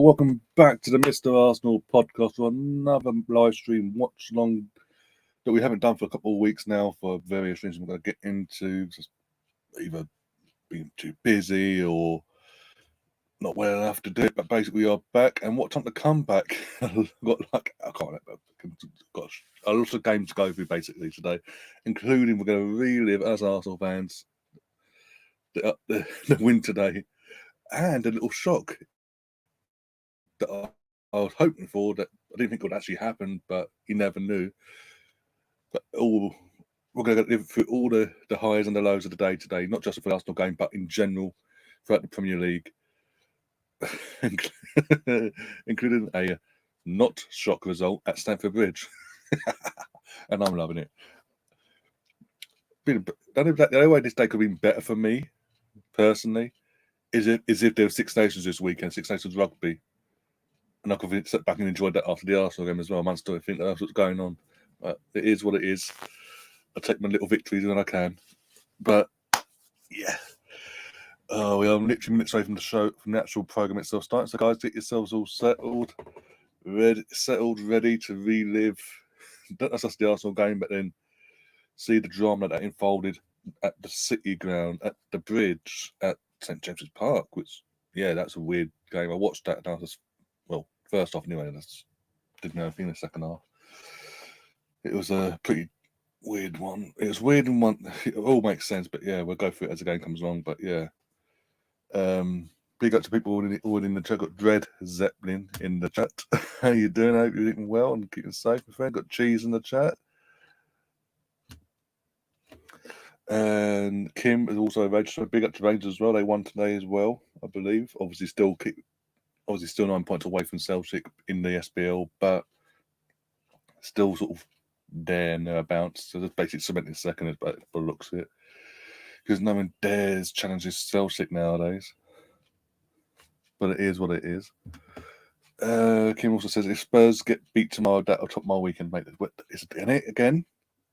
welcome back to the Mr. Arsenal podcast for another live stream watch along that we haven't done for a couple of weeks now for various reasons we're going to get into, just either being too busy or not well enough to do it, but basically we are back. And what time to come back? I've got a lot of games to go through basically today, including we're going to relive as Arsenal fans the win today, and a little shock that I was hoping for, that I didn't think would actually happen, but you never knew. But we're going to live through all the highs and the lows of the day today, not just for the Arsenal game, but in general throughout the Premier League, including a not shock result at Stamford Bridge. And I'm loving it. The only way this day could have been better for me, personally, is if there were Six Nations this weekend, Six Nations rugby. And I could sit back and enjoy that after the Arsenal game as well. I still think that's what's going on. But it is what it is. I take my little victories when I can. But yeah, we are literally minutes away from the show, from the actual program itself starting. So guys, get yourselves all settled, ready to relive not just the Arsenal game, but then see the drama that unfolded at the City Ground, at the Bridge, at St James's Park. Which, yeah, that's a weird game. I watched that and I was just, well, first off, anyway, I didn't know anything in the second half. It was a pretty weird one. It was weird and one. It all makes sense, but yeah, we'll go through it as the game comes along. But yeah, big up to people all in the chat. Got Dread Zeppelin in the chat. How you doing? I hope you're eating well and keeping safe, my friend. Got Cheese in the chat. And Kim is also registered. Big up to Rangers as well. They won today as well, I believe. Obviously still 9 points away from Celtic in the SPL, but still sort of there and thereabouts. So that's basically cementing second by the looks of it, because no one dares challenge this Celtic nowadays. But it is what it is. Kim also says, if Spurs get beat tomorrow, that'll top my weekend, mate. Is it again?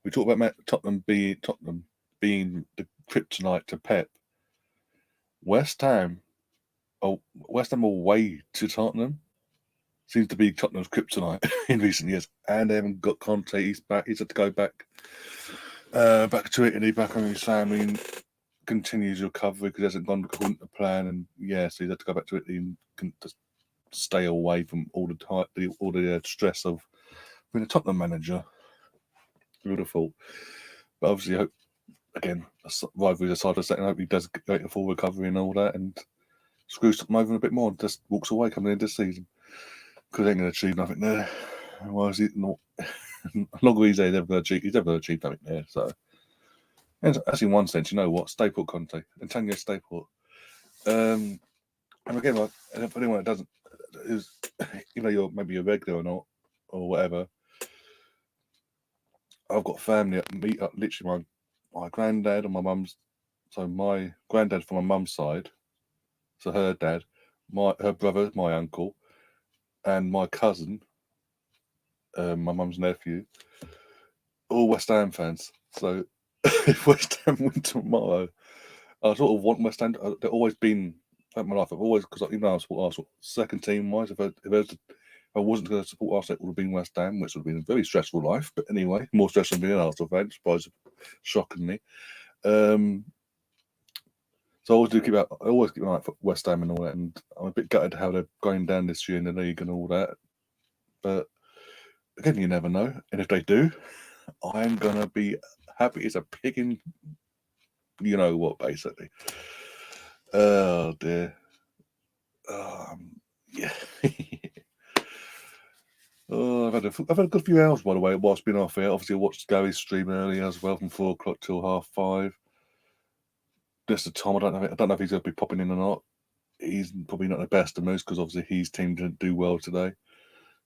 We talk about Tottenham being the kryptonite to Pep. West Ham away to Tottenham seems to be Tottenham's kryptonite in recent years, and they haven't got Conte. He's back. He's had to go back to Italy, back on his family, and continues recovery because he hasn't gone according to plan. And yeah, so he's had to go back to Italy and just stay away from all the stress of being a Tottenham manager. Beautiful, but obviously, I hope again, rivalry aside for a second, I hope he does get a full recovery and all that, and screws Tottenham over a bit more and just walks away coming into this season. Because he ain't going to achieve nothing there. Why is he not? Longer he's there, he's never going to achieve nothing there. So, and actually, in one sense, you know what? Stay put, Conte. Antonio, stay put. And again, like, if anyone that doesn't, you're maybe a regular or not, or whatever. I've got family that meet up. Literally, my granddad and my mum's. So my granddad from my mum's side. So her dad, her brother, my uncle, and my cousin, my mum's nephew, all West Ham fans. So if West Ham win tomorrow, I sort of want West Ham. They've always been in my life. I've always, because even though I support Arsenal, second team wise, if I wasn't going to support Arsenal, it would have been West Ham, which would have been a very stressful life. But anyway, more stressful than being an Arsenal fan, shockingly. So I always keep an eye out for West Ham and all that, and I'm a bit gutted how they're going down this year in the league and all that. But again, you never know. And if they do, I'm gonna be happy as a pig in, you know what, basically. Oh dear. Yeah. I've had a good few hours, by the way, whilst being off here. Obviously, I watched Gary's stream earlier as well, from 4 o'clock till 5:30. Just the Tom, I don't know if he's going to be popping in or not. He's probably not the best of moods because obviously his team didn't do well today,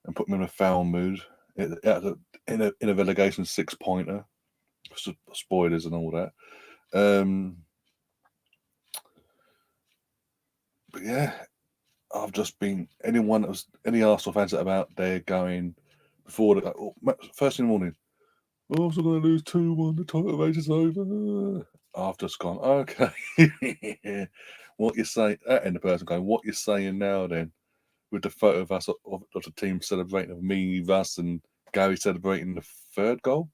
and put him in a foul mood in a relegation 6-pointer. Spoilers and all that. But yeah, I've just been any Arsenal fans that are out there going before first thing in the morning, Arsenal going to lose 2-1, the title race is over. I've just gone, okay. What you say? And the person going, what you saying now then? with the photo of us of the team celebrating, of me, Russ, and Gary celebrating the third goal,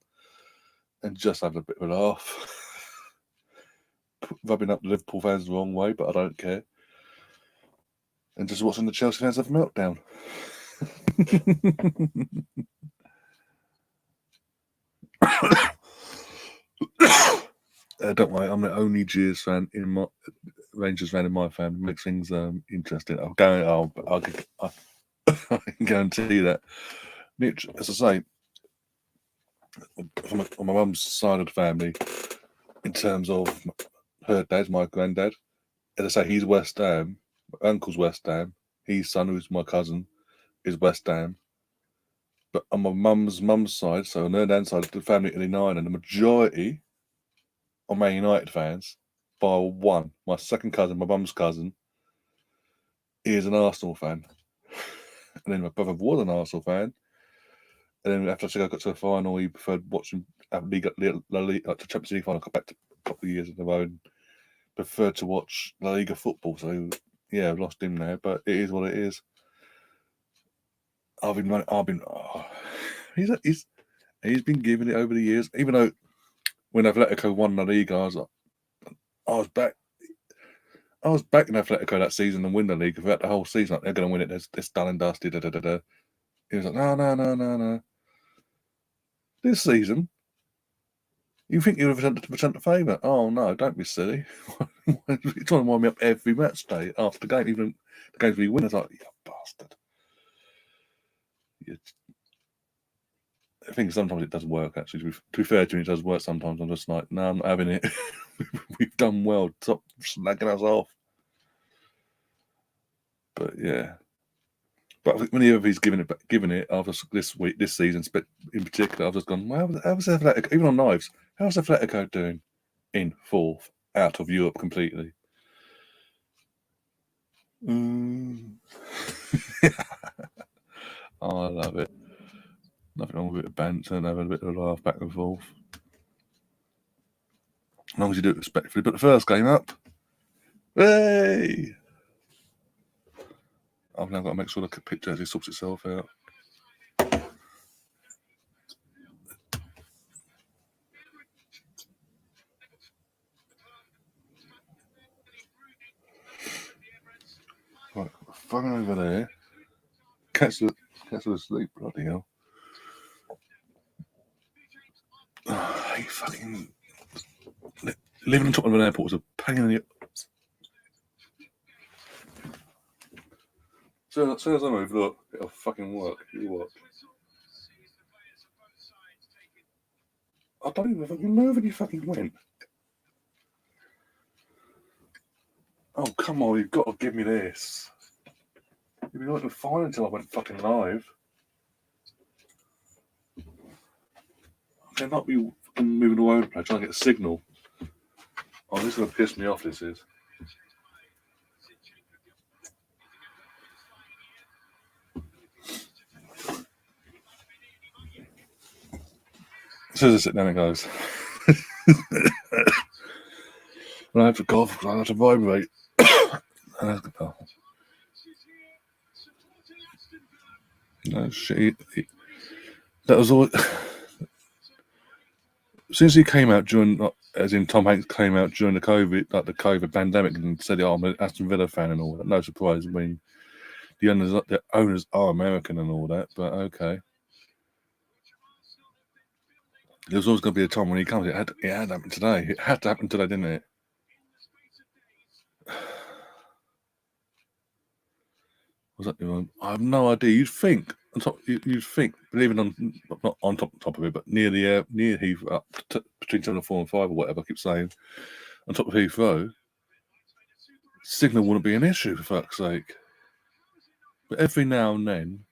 and just having a bit of a laugh, rubbing up the Liverpool fans the wrong way, but I don't care, and just watching the Chelsea fans have a meltdown. Don't worry, I'm the only Rangers fan in my family. Makes things interesting. I can guarantee that. Mitch, as I say, on my mum's side of the family, in terms of her dad, my granddad, as I say, he's West Ham. My uncle's West Ham. His son, who's my cousin, is West Ham. But on my mum's side, so on her dad's side of the family, 89, and the majority are Man United fans, bar one. My second cousin, my mum's cousin, is an Arsenal fan. And then my brother was an Arsenal fan. And then after I got to the final, he preferred watching the Champions League final, back to a couple of years in a row, and preferred to watch La Liga football. So yeah, I've lost him now, but it is what it is. He's been giving it over the years. Even though when Atletico won La Liga, I was back in Atletico that season and win the league throughout the whole season. Like, they're going to win it. It's done and dusted. He was like, no. This season, you think you're the favourite? Oh no, don't be silly. You're trying to wind me up every match day after the game, even the games we win. It's like, you bastard. I think sometimes it does work, actually. To be fair to me, it does work sometimes. I'm just like, no, I'm not having it. We've done well. Stop slagging us off. But yeah. But whenever he's given it after this season in particular, I've just gone, well, how's Atletico, even on Knives, how's Atletico doing in fourth out of Europe completely? Oh, I love it. Nothing wrong with a bit of banter and having a bit of a laugh back and forth. As long as you do it respectfully. But the first game up, hey! I've now got to make sure the picture actually sorts itself out. Right, phone over there. Cats are asleep, bloody hell. Oh, I hate fucking living on top of an airport is a pain in the. So as soon as I move, look, it'll fucking work. You watch. I don't even fucking move and you fucking went. Oh, come on, you've got to give me this. You'd be like fine until I went fucking live. I cannot be fucking moving all over the place trying to get a signal. Oh, this is going to piss me off, this is. As soon as I sit down, it goes. When I have to cough, I have to vibrate. No shit. That was all. Since he came out as in Tom Hanks came out during the COVID pandemic, and said, "Oh, I'm an Aston Villa fan" and all that. No surprise. I mean, the owners are American and all that, but okay. There was always going to be a time when he comes. It had to happen today. It had to happen today, didn't it? Was that? I have no idea. You'd think believing not on top of it, but near Heathrow, up between 7 and 4 and 5 or whatever. I keep saying on top of Heathrow, signal wouldn't be an issue for fuck's sake. But every now and then,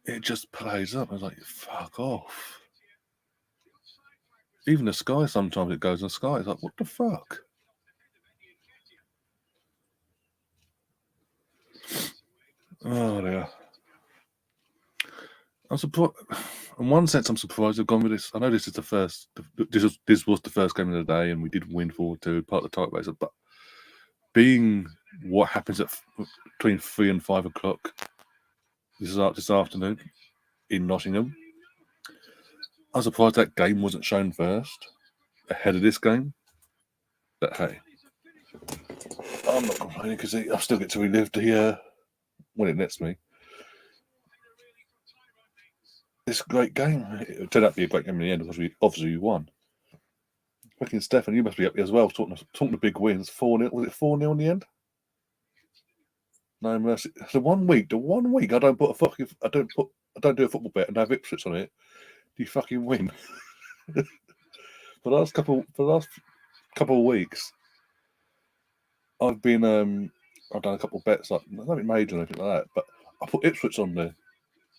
it just plays up. I was like, fuck off. Even the Sky, sometimes it goes in the Sky. It's like, what the fuck? Oh dear. I'm surprised. In one sense, I'm surprised they've gone with this. I know this is the first. This was the first game of the day, and we did win 4-2, part of the title race. But being what happens between 3 and 5 o'clock this afternoon in Nottingham. I'm surprised that game wasn't shown first, ahead of this game. But hey, I'm not complaining because I still get to relive the when it lets me. This great game. It turned out to be a great game in the end because we won. Fucking Stefan, you must be happy as well. Talking to big wins. 4-0. Was it 4-0 in the end? No mercy. The one week I don't put a fucking I don't do a football bet and have Ipswich on it. Do you fucking win? For the last couple of weeks, I've been I've done a couple of bets, like nothing major or anything like that, but I put Ipswich on there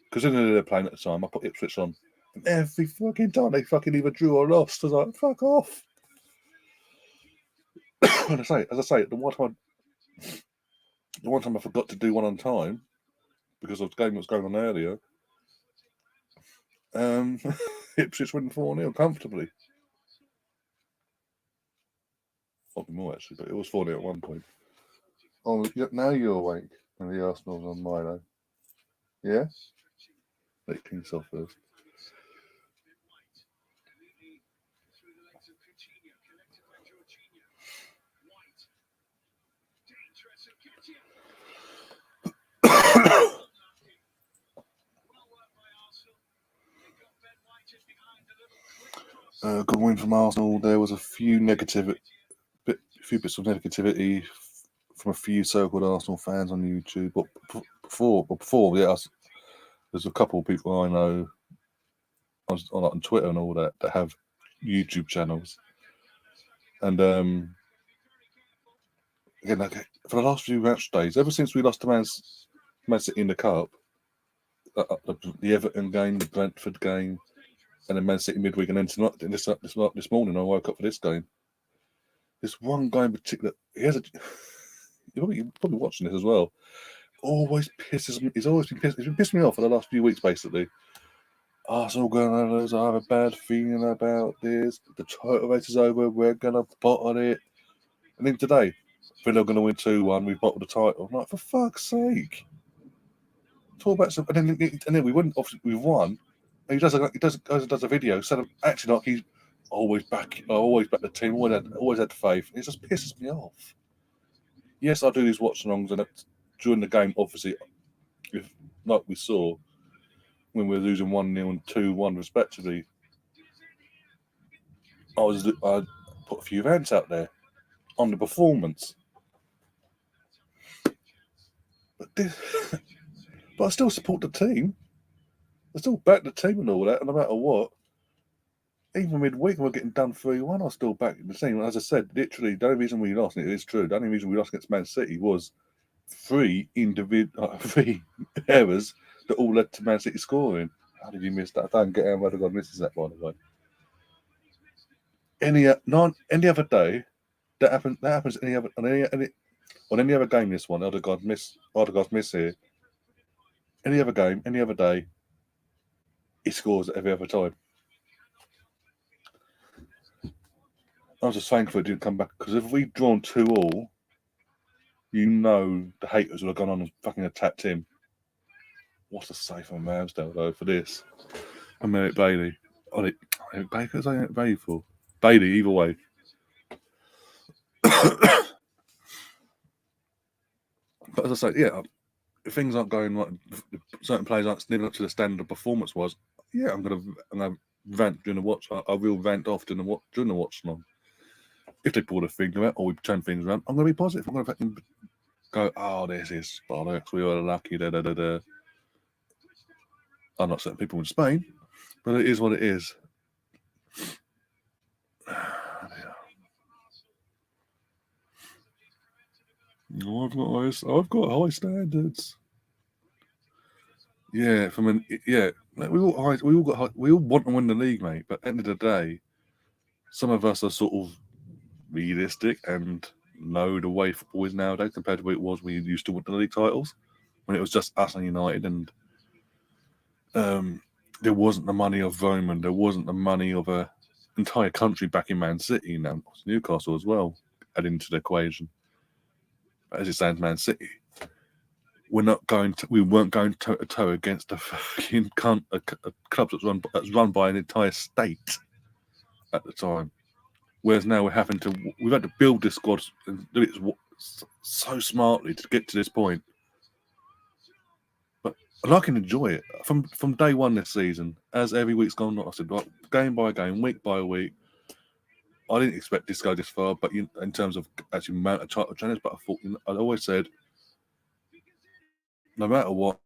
because they're playing at the time. I put Ipswich on, and every fucking time they fucking either drew or lost. I was like, fuck off. As I say, the one time I forgot to do one on time because of the game that was going on earlier. Ipswich win 4-0 comfortably. Probably more actually, but it was 4-0 at one point. Oh, now you're awake. And the Arsenal's on Milo. Yeah? Let Kings off first. Good win from Arsenal. There was a few bits of negativity from a few so-called Arsenal fans on YouTube. But before, yeah, there's a couple of people I know on Twitter and all that have YouTube channels, and again, like, for the last few match days, ever since we lost to Man City in the Cup, the Everton game, the Brentford game, and then Man City midweek, and then tonight, this morning, I woke up for this game. This one guy in particular, you're probably watching this as well. Always pisses me. He's been pissing me off for the last few weeks, basically. Arsenal going to have a bad feeling about this. The title race is over. We're going to bottle it. And then today, Villa going to win 2-1. We've bottled the title. I'm like, for fuck's sake. Talk about some. And then we win. Obviously, we've won. And he does a video. So actually, like, he's always back the team. Always had faith. It just pisses me off. Yes, I do these watch-alongs, and during the game, obviously, like we saw when we were losing 1-0 and 2-1 respectively, I put a few rants out there on the performance, but I still support the team. I still back the team and all that, and no matter what, even midweek we're getting done 3-1, I still back the team. As I said, literally, the only reason we lost, and it is true, the only reason we lost against Man City was three errors that all led to Man City scoring. How did you miss that? I don't get how Motd misses that, by the way. Any other day, that happens on any other game. This one, Odegaard's miss here. Any other game, any other day, he scores every other time. I was just thankful it didn't come back, because if we'd drawn 2-2, you know the haters would have gone on and fucking attacked him. What a save from Ramsdale, though, for this. And Eric Bailey. Eric Bailey, who's Eric Bailey for? Bailey, either way. But as I say, yeah, if things aren't going right, certain players aren't living up to the standard of performance was, yeah, I'm gonna rant during the watch. I will rant off during the watch long. If they pull the finger out or we turn things around, I'm gonna be positive. I'm gonna fucking go, oh, this is bollocks. We were lucky. I'm not certain people in Spain, but it is what it is. I've got high standards. Yeah, we all want to win the league, mate. But at the end of the day, some of us are sort of realistic and know the way football is nowadays compared to what it was when you used to win the league titles, when it was just us and United, and there wasn't the money of Roman, there wasn't the money of a entire country back in Man City, now Newcastle as well, adding to the equation. as it stands, Man City. We weren't going toe to toe against a fucking a club that's run by an entire state at the time. Whereas now we've had to build this squad and do it so smartly to get to this point. But I can enjoy it from day one this season. As every week's gone, I said, right, game by game, week by week. I didn't expect this to go this far, but in terms of actually amount of title challenge, but I thought, I always said, no matter what,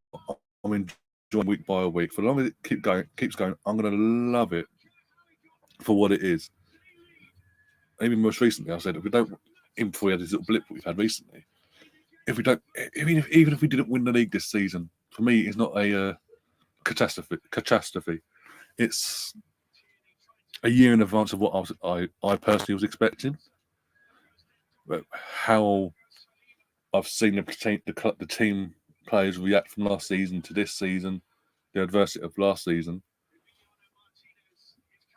I'm enjoying week by week. For as long as it keeps going, I'm going to love it for what it is. Even most recently, I said, if we don't, even before we had this little blip we've had recently, if we don't, even if we didn't win the league this season, for me, it's not a catastrophe. It's a year in advance of what I personally was expecting. But how I've seen the team players react from last season to this season, the adversity of last season,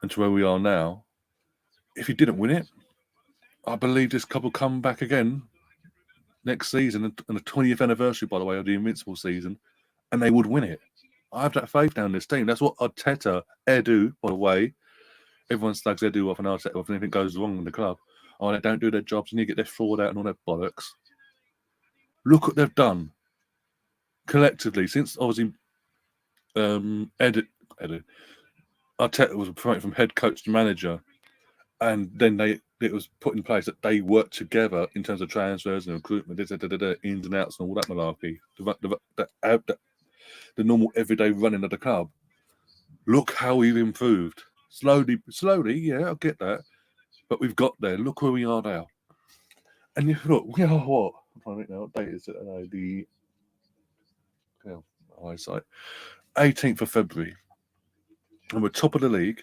and to where we are now. If you didn't win it, I believe this club will come back again next season, and the 20th anniversary, by the way, of the Invincible season, and they would win it. I have that faith down this team. That's what Arteta, Edu, by the way, everyone slags Edu off and Arteta off, and anything goes wrong in the club. Oh, they don't do their jobs, and you get their fraud out and all that bollocks. Look what they've done collectively since obviously Arteta was promoted from head coach to manager, and then it was put in place that they worked together in terms of transfers and recruitment, ins and outs and all that malarkey. The normal everyday running of the club. Look how we've improved. Slowly, yeah, I get that. But we've got there. Look where we are now. And look, we are what? I'm trying to think now. What date is it? Eyesight. 18th of February. And we're top of the league.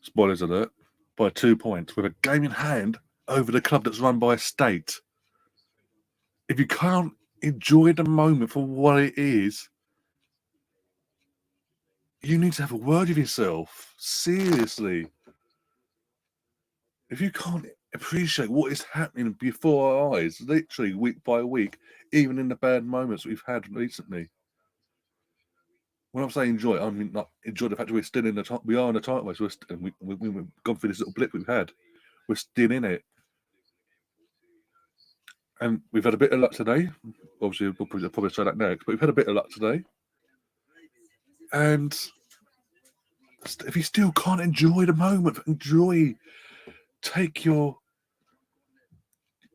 Spoilers alert. By 2 points. With a game in hand over the club that's run by a state. If you can't enjoy the moment for what it is, you need to have a word with yourself. Seriously. If you can't appreciate what is happening before our eyes, literally week by week, even in the bad moments we've had recently. When I'm saying enjoy, I mean not enjoy the fact that we're still in the top. We are in the title race. We've gone through this little blip we've had. We're still in it, and we've had a bit of luck today. Obviously, we'll probably say that next, but we've had a bit of luck today. And if you still can't enjoy the moment, take your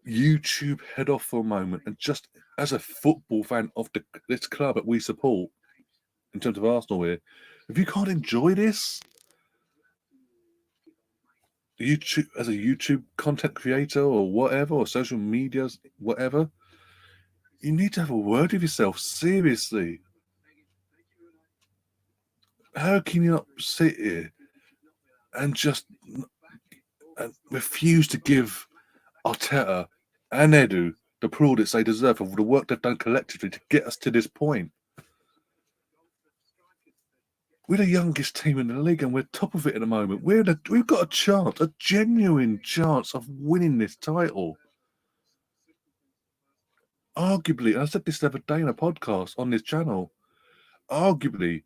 YouTube head off for a moment and just as a football fan of this club that we support, in terms of Arsenal here, if you can't enjoy this, as a YouTube content creator or whatever, or social medias, whatever, you need to have a word with yourself. Seriously. How can you not sit here and just refuse to give Arteta and Edu the plaudits they deserve for the work they've done collectively to get us to this point? We're the youngest team in the league and we're top of it at the moment. We've got a genuine chance of winning this title. Arguably, and I said this the other day in a podcast on this channel, arguably,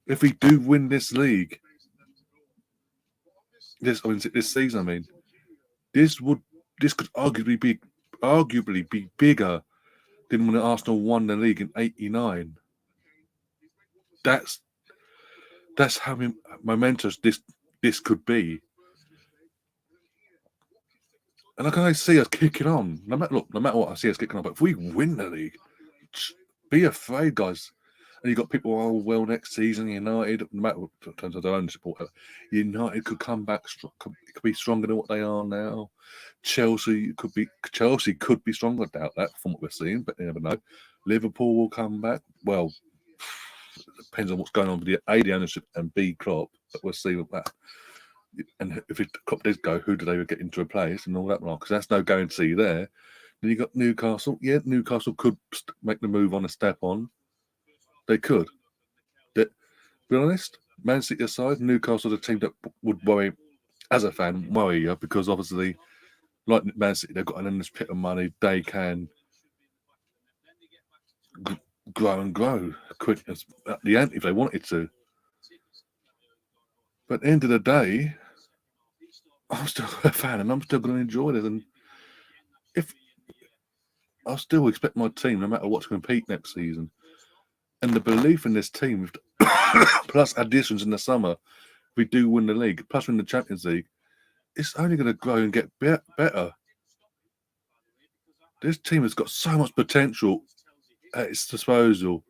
if we do win this league, this season, this could arguably be bigger than when Arsenal won the league in '89. That's how momentous this could be. And I can see us kicking on. No matter what, I see us kicking on. But if we win the league, be afraid, guys. And you've got people, next season, United, no matter what, in terms of their own support, United could come back, could be stronger than what they are now. Chelsea could be stronger. I doubt that from what we're seeing, but you never know. Liverpool will come back. Well, it depends on what's going on with the ownership and B, Klopp, but we'll see with that. And if Klopp does go, who do they get into a place and all that? Because that's no guarantee there. Then you got Newcastle. Yeah, Newcastle could make the move on a step on. They could. To be honest, Man City aside, Newcastle are the team that would worry, as a fan, you because obviously like Man City, they've got an endless pit of money. They can grow and grow quick at the end if they wanted to. But at the end of the day, I'm still a fan, and I'm still going to enjoy this. And if I still expect my team, no matter what, to compete next season, and the belief in this team, plus additions in the summer, if we do win the league, plus win the Champions League, it's only going to grow and get better. This team has got so much potential at its disposal,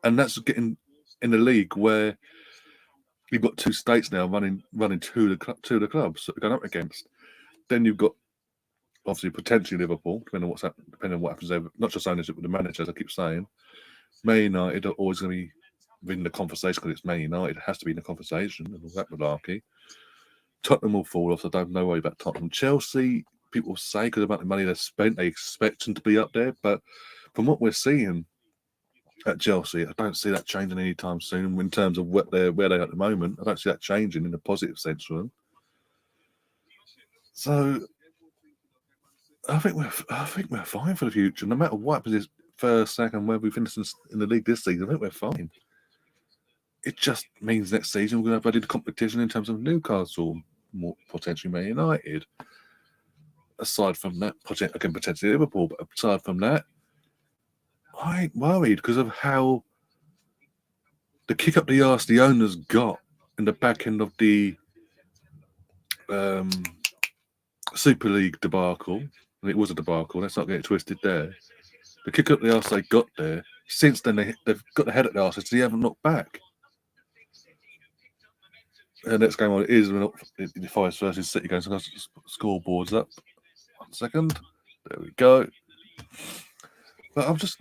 and that's getting in the league where you've got two states now running two of the clubs that they're going up against. Then you've got obviously potentially Liverpool, depending on what happens over, not just ownership with the manager, as I keep saying. Man United are always going to be in the conversation because it's Man United. It has to be in the conversation and all that malarkey. Tottenham will fall off, so I don't know about Tottenham. Chelsea, people say because about the money they've spent, they expect them to be up there. But from what we're seeing at Chelsea, I don't see that changing anytime soon in terms of where they are at the moment. I don't see that changing in a positive sense for them. So I think we're fine for the future. No matter what happens first, second, where we finish in the league this season, I think we're fine. It just means next season we're going to have added competition in terms of Newcastle, more potentially Man United. Aside from that, potentially Liverpool, but aside from that, I ain't worried because of how the kick up the arse the owners got in the back end of the Super League debacle. And it was a debacle. Let's not get it twisted there. The kick up the arse they got there. Since then, they've got the head at the arse, so they haven't looked back. The next game on it is the Forest versus City game. So I'll just put the scoreboards up. 1 second. There we go. But I'm just,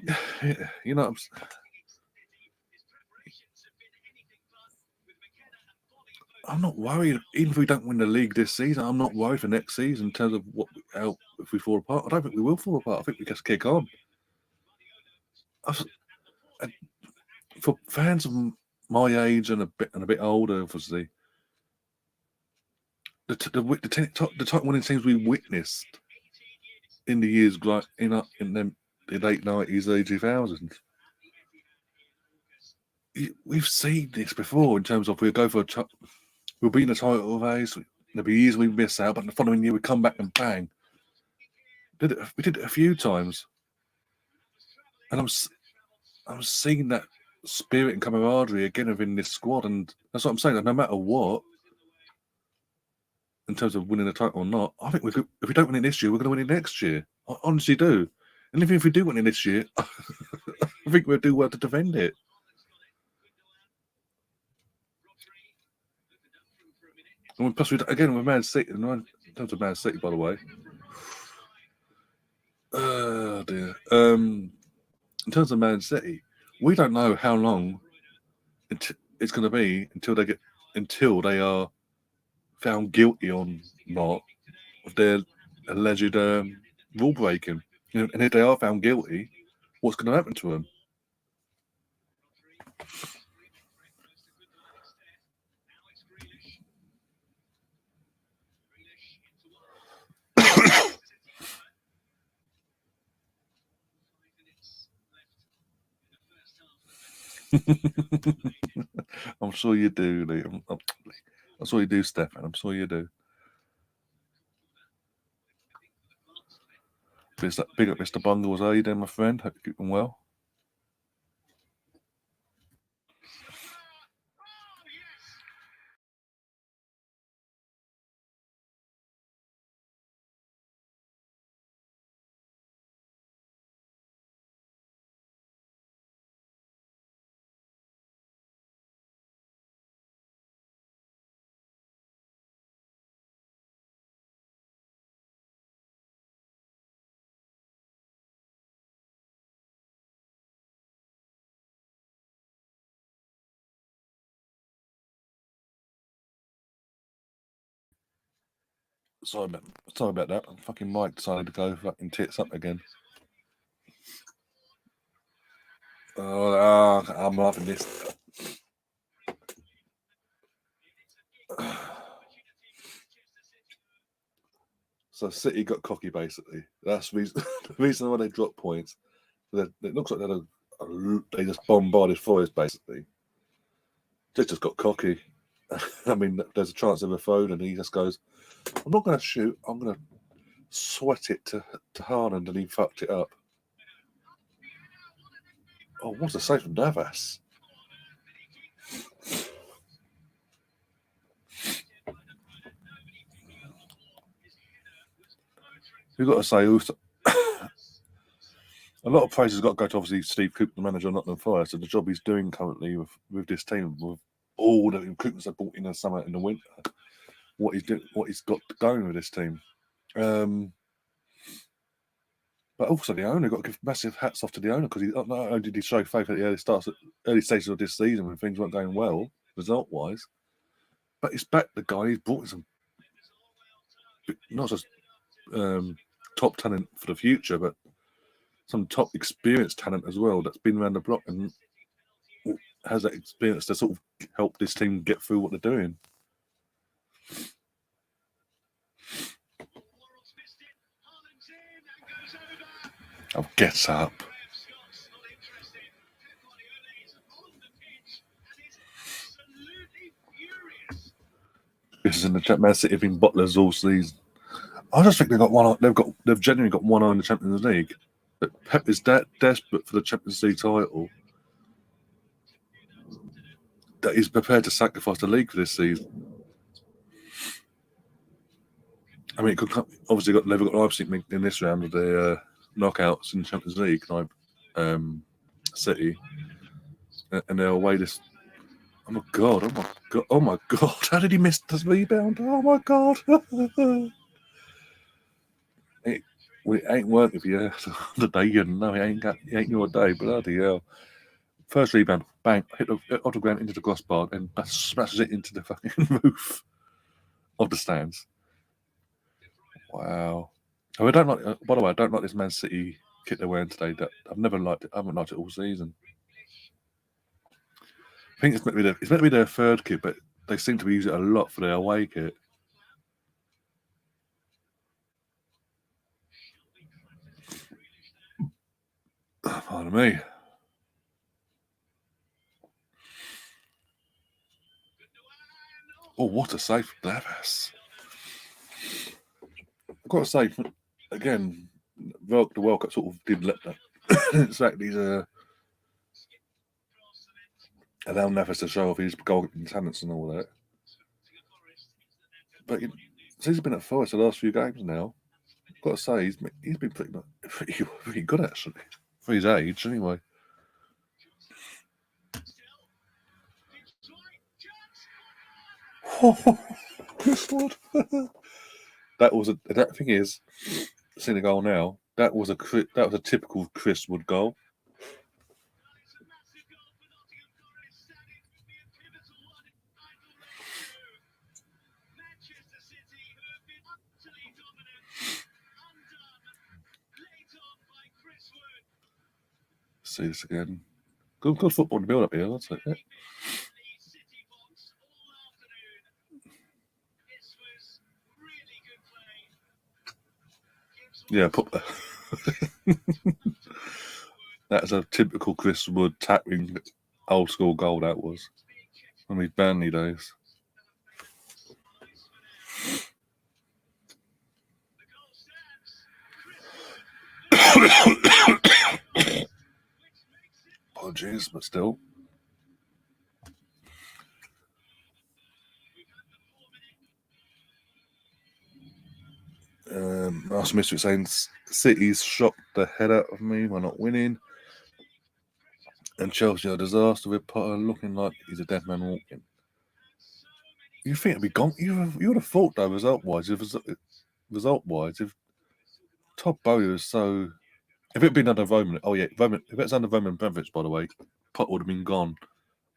I'm not worried. Even if we don't win the league this season, I'm not worried for next season in terms of if we fall apart. I don't think we will fall apart. I think we just kick on. For fans of my age and a bit older, obviously, the top winning teams we witnessed in the years like in the late 90s, early 2000s. We've seen this before in terms of we'll go for we'll be in the title race. There'll be years we miss out, but the following year we come back and bang. We did it a few times, and I'm seeing that spirit and camaraderie again within this squad, and that's what I'm saying. That no matter what, in terms of winning the title or not, I think if we don't win it this year, we're going to win it next year. I honestly do. And even if we do win it this year, I think we'll do well to defend it. And plus, again, with Man City, in terms of Man City, by the way. Oh dear. In terms of Man City, we don't know how long it's going to be until they are found guilty or not of their alleged rule breaking. And if they are found guilty, what's going to happen to them? I'm sure you do, Lee. I'm sure you do, Stefan. I'm sure you do. Big up Mr. Bungles. How are you doing, my friend? Hope you're keeping well. Sorry about that. Fucking Mike decided to go fucking tits up again. Oh, I'm laughing this. So City got cocky, basically. That's the reason why they dropped points. It looks like they just bombarded Forest, basically. They just got cocky. I mean, there's a chance of a phone, and he just goes, I'm not going to shoot, I'm going to sweat it to Haaland, and he fucked it up. Oh, what's a save from Navas? You've got to say, also, a lot of praise has got to go to obviously Steve Cooper, the manager of Nottingham Forest, and the job he's doing currently with this team, with all the recruitments they brought in the summer and the winter. What he's got going with this team. But also the owner, got to give massive hats off to the owner, because not only did he show faith at the early stages of this season when things weren't going well, result-wise, but he's backed the guy. He's brought in some, not just top talent for the future, but some top experienced talent as well that's been around the block and has that experience to sort of help this team get through what they're doing. Oh, gets up. This is in the Man City have been bottlers all season. I just think they've genuinely got one eye in the Champions League. But Pep is desperate for the Champions League title that he's prepared to sacrifice the league for this season. I mean, they've got Leipzig in this round of the knockouts in the Champions League, like City, and they'll away this. Oh my god! Oh my god! Oh my god! How did he miss this rebound? Oh my god! It ain't working for you today. You know it ain't your day. Bloody hell! First rebound, bang! Hit the autograph into the crossbar and smashes it into the fucking roof of the stands. Wow! Oh, I don't like. By the way, I don't like this Man City kit they're wearing today. That I've never liked it. I haven't liked it all season. I think it's meant to be their third kit, but they seem to be using it a lot for their away kit. Pardon me. Oh, what a save from Navas. I've got to say, again, the World Cup sort of did let that. Exactly, allow Navas to show off his goalkeeping talents and all that. But since he's been at Forest the last few games now, I've got to say he's been pretty good actually for his age anyway. That thing is, seeing the goal now, that was a typical Chris Wood goal. See this again. Good football to build up here. I'll take that. Yeah, put that's a typical Chris Wood tapping old school goal. That was from his Burnley days. Apologies, but still. Last Mystery saying City's shocked the head out of me by not winning. And Chelsea are a disaster with Potter looking like he's a dead man walking. You think it'd be gone? You would have thought though, result-wise, if Todd Bowley was so. If it'd been under Roman, if it's under Roman Abramovich, by the way, Potter would have been gone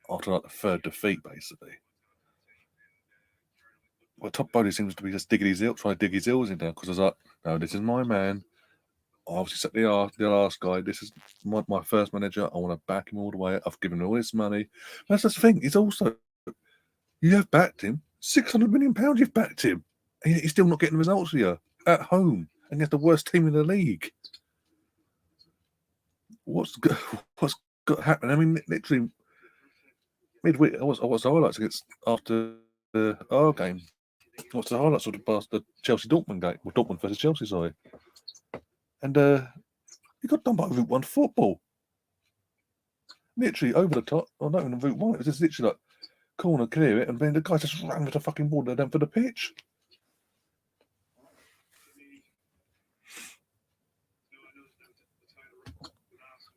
after like the third defeat, basically. Well, Todd Bowley seems to be just trying to dig his heels in now, because I was like, no, this is my man. I obviously set the last guy. This is my first manager. I want to back him all the way. I've given him all this money. That's the thing. He's also, you have backed him. £600 million you've backed him. And he's still not getting results for you. at home against the worst team in the league. What's got happened? I mean, literally midweek, I watched the highlights against after our game. I watched the highlights of the Chelsea Dortmund game, well, Dortmund versus Chelsea, sorry, and he got done by Route 1 football. Literally over the top, or not even Route 1. It was just literally like corner, clear it, and then the guy just ran with the fucking ball down for the pitch.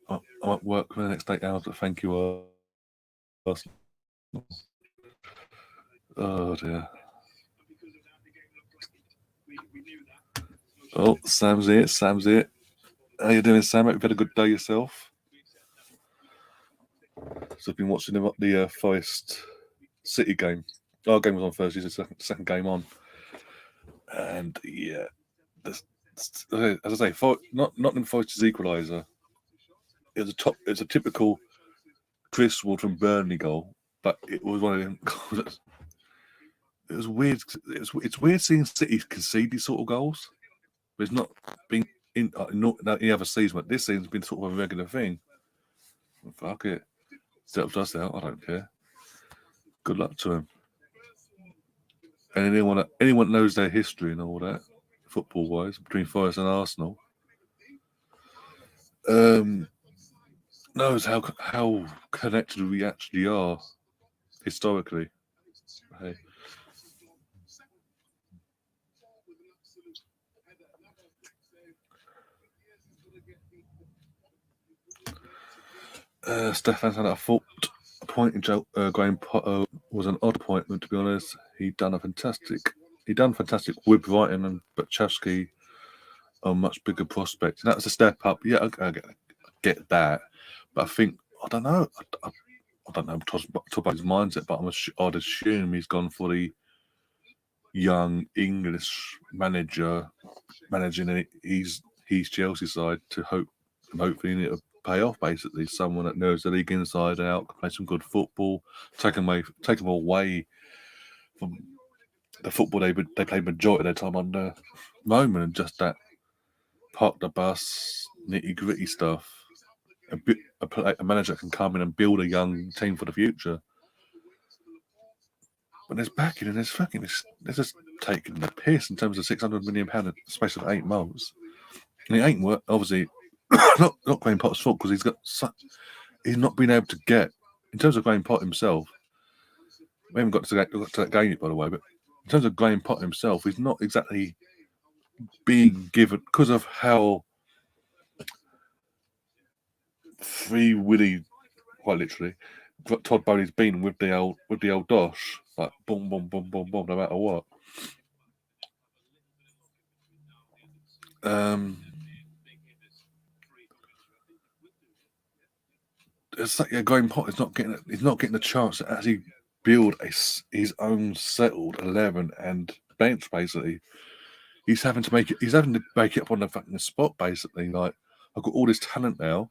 I'm at work for the next 8 hours, but thank you, Arsenal. Oh dear. Oh, Sam's here. How you doing, Sam? Hope you've had a good day yourself. So I've been watching the Forest City game. Our game was on Thursday, so second game on. And yeah, as I say, Nottingham Forest's equaliser. It was a typical Chris Ward from Burnley goal, but it was one of them goals. It was weird. It's weird seeing City concede these sort of goals. But it's not been in any other season. But this season's been sort of a regular thing. Fuck it. Steps us out. I don't care. Good luck to him. And anyone knows their history and all that, football wise, between Forest and Arsenal, knows how connected we actually are historically. Hey. Stefan's had a fault. Appointing Graham Potter was an odd appointment, to be honest. He done fantastic with Brighton and Bachowski on much bigger prospects. And that was a step up. Yeah, I get that, but I think I don't know. I don't know. Talk about his mindset, but I'd assume he's gone for the young English manager managing his Chelsea side to hopefully it'll pay off. Basically, someone that knows the league inside out, can play some good football, take them away from the football they played majority of their time under Roman, and just that park the bus, nitty gritty stuff. A manager that can come in and build a young team for the future. But there's backing and they're just taking the piss in terms of £600 million in the space of 8 months. And it ain't work, obviously. not Graham Potter's fault, because he's not been able to get, in terms of Graham Potter himself. We haven't got to that game yet, by the way, but in terms of Graham Potter himself, he's not exactly being given, because of how free willy, quite literally, Todd Bowley's been with the old dosh, like boom, boom, boom, boom, boom, no matter what. It's like Graham Potter's he's not getting the chance to actually build his own settled 11 and bench. Basically, he's having to make it up on the fucking spot. Basically, like, I've got all this talent now,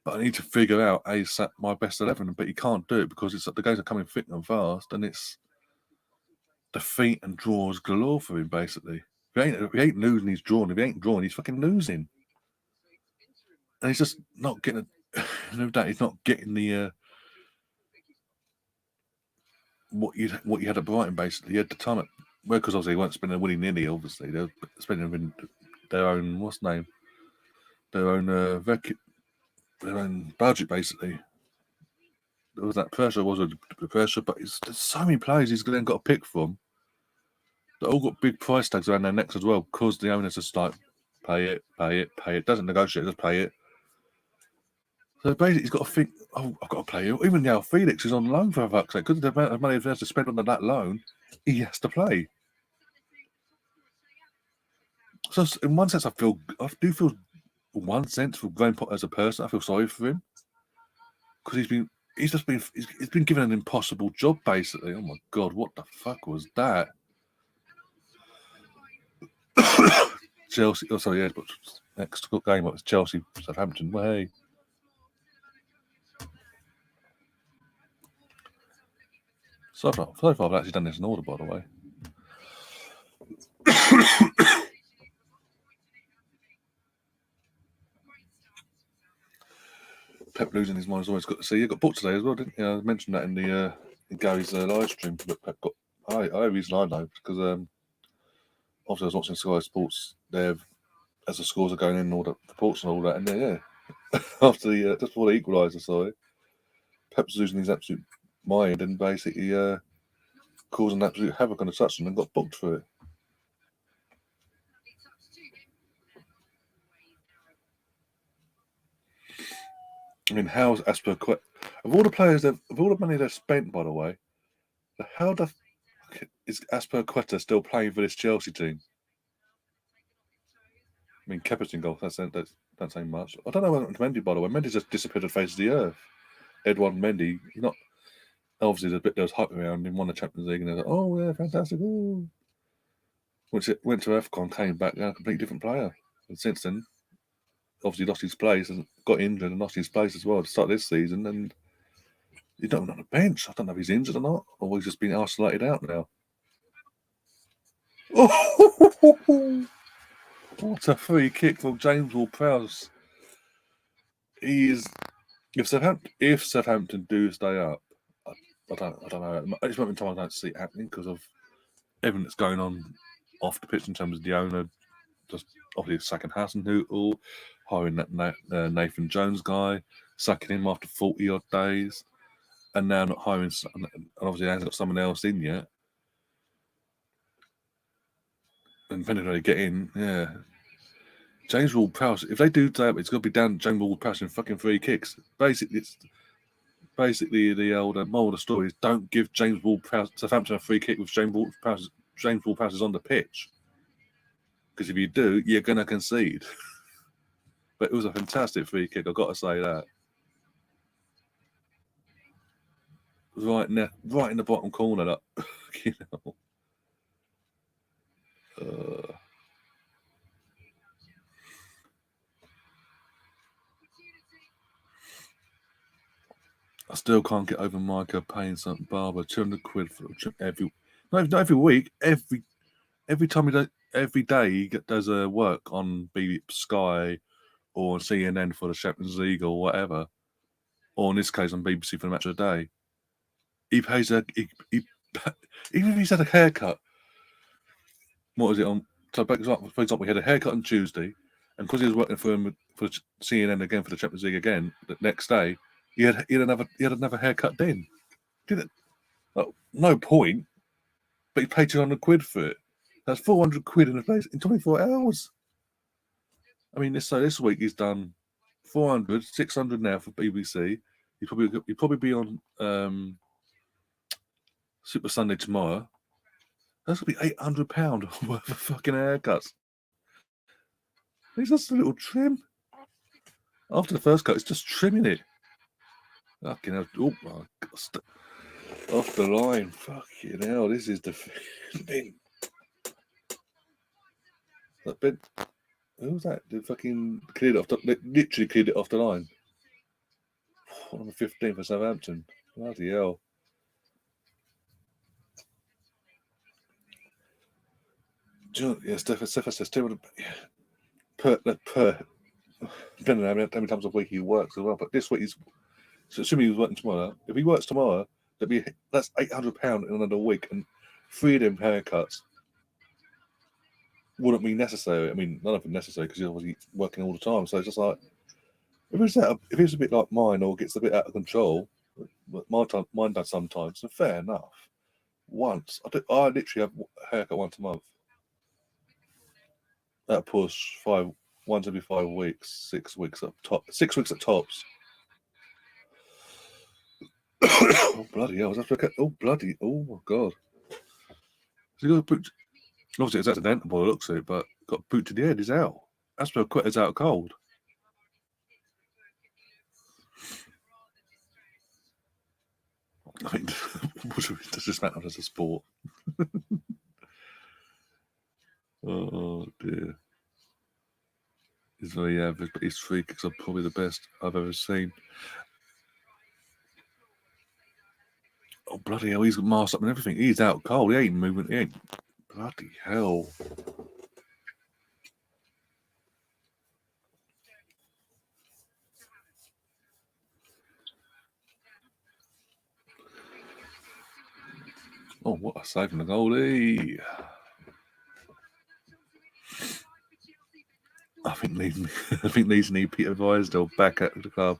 but I need to figure out my best 11. But he can't do it because it's like the guys are coming thick and fast, and it's defeat and draws galore for him. Basically, if he ain't losing, he's drawing. If he ain't drawing, he's fucking losing. And he's just not getting no doubt he's not getting the what you had at Brighton. Basically, he had the time because obviously they weren't spending willy-nilly. Obviously, they're spending their own their own budget. Basically, there was that pressure. The pressure, but there's so many players he's then got to pick from. They all got big price tags around their necks as well, because the owners just like pay it. Doesn't negotiate, just pay it. So basically, he's got to think, oh, I've got to play him. Even now, Felix is on loan for fuck's sake. Because of the amount of money he has to spend on that loan, he has to play. So in one sense, I do feel, in one sense, for Graham Potter as a person, I feel sorry for him. Because he's been given an impossible job, basically. Oh my God, what the fuck was that? Chelsea, oh sorry, yeah, but next game was Chelsea, Southampton. Well, hey. So far, I've actually done this in order, by the way. Pep losing his mind is always good to see. He got booked today as well, didn't he? I mentioned that in the in Gary's live stream. But Pep got. I reason I know because obviously I was watching Sky Sports there as the scores are going in, all the reports and all that, and yeah, after the just before the equaliser, sorry, Pep's losing his absolute mind and basically causing absolute havoc on the touchline and got booked for it. I mean, how's Azpilicueta of all the players of all the money they've spent, by the way, how the fuck is Azpilicueta still playing for this Chelsea team? I mean, Kepa's in goal. That's saying much. I don't know what happened to Mendy, by the way. Mendy just disappeared off the face of the earth. Edouard Mendy, he's not. Obviously, there was hype around him, won the Champions League, and they're like, "Oh yeah, fantastic!" Ooh. Went to AFCON, came back, a completely different player. And since then, obviously lost his place and got injured and lost his place as well to start this season. And he's not even on the bench. I don't know if he's injured or not, or he's just been isolated out now. Oh, what a free kick from James Ward-Prowse. He is. If Southampton do stay up, I don't know. At this moment in time, I don't see it happening because of everything that's going on off the pitch in terms of the owner, just obviously sacking Hasenhüttl, hiring that Nathan Jones guy, sacking him after 40 odd days, and now not hiring. And obviously, he hasn't got someone else in yet. And depending on how they get in, yeah. James Ward-Prowse, if they do stay up, it's going to be down to James Ward-Prowse in fucking free kicks. Basically, the old moral of the story is don't give James Ward-Prowse Southampton a free kick with James Ward-Prowse is on the pitch. Because if you do, you're going to concede. But it was a fantastic free kick, I've got to say that. Right in the bottom corner, that you know. I still can't get over Micah paying some barber £200 for not every week, every time he does, every day he does work on Sky or CNN for the Champions League or whatever, or in this case on BBC for the Match of the Day. He pays even if he's had a haircut. What was it on? So, for example, he had a haircut on Tuesday, and because he was working for CNN again for the Champions League again the next day, he had another haircut then. Did it? Oh, no point. But he paid £200 for it. That's £400 in a place in 24 hours. I mean, this week he's done 400, 600 now for BBC. He'll probably be on Super Sunday tomorrow. That's gonna be £800 worth of fucking haircuts. He's just a little trim. After the first cut, it's just trimming it. Fucking hell. Oh my God. Off the line. Fucking hell. This is the thing. That bit. Who was that? They fucking cleared it off. They literally cleared it off the line. Number 15 for Southampton. Bloody hell. Stefan says, depending on how many times a week he works as well. But this week so assuming he's working tomorrow. If he works tomorrow, that's £800 in another week, and 3 of them haircuts wouldn't be necessary. I mean, none of them necessary because he's obviously working all the time. So it's just like if it's a bit like mine or gets a bit out of control, mine does sometimes. So fair enough. Once I literally have a haircut once a month. That push once every 5 weeks, 6 weeks at top, 6 weeks at tops. Oh bloody hell! Oh my God! So he got boot. Obviously, it's accidental by the looks of it, but got boot to the head. He's out. Azpilicueta's out cold. I mean, does this matter as a sport? Oh dear. He's very average, but his free kicks are probably the best I've ever seen. Oh bloody hell! He's got masked up and everything. He's out cold. He ain't moving. He ain't. Bloody hell! Oh, what a save from the goalie. I think these need Peter Viasdale back at the club.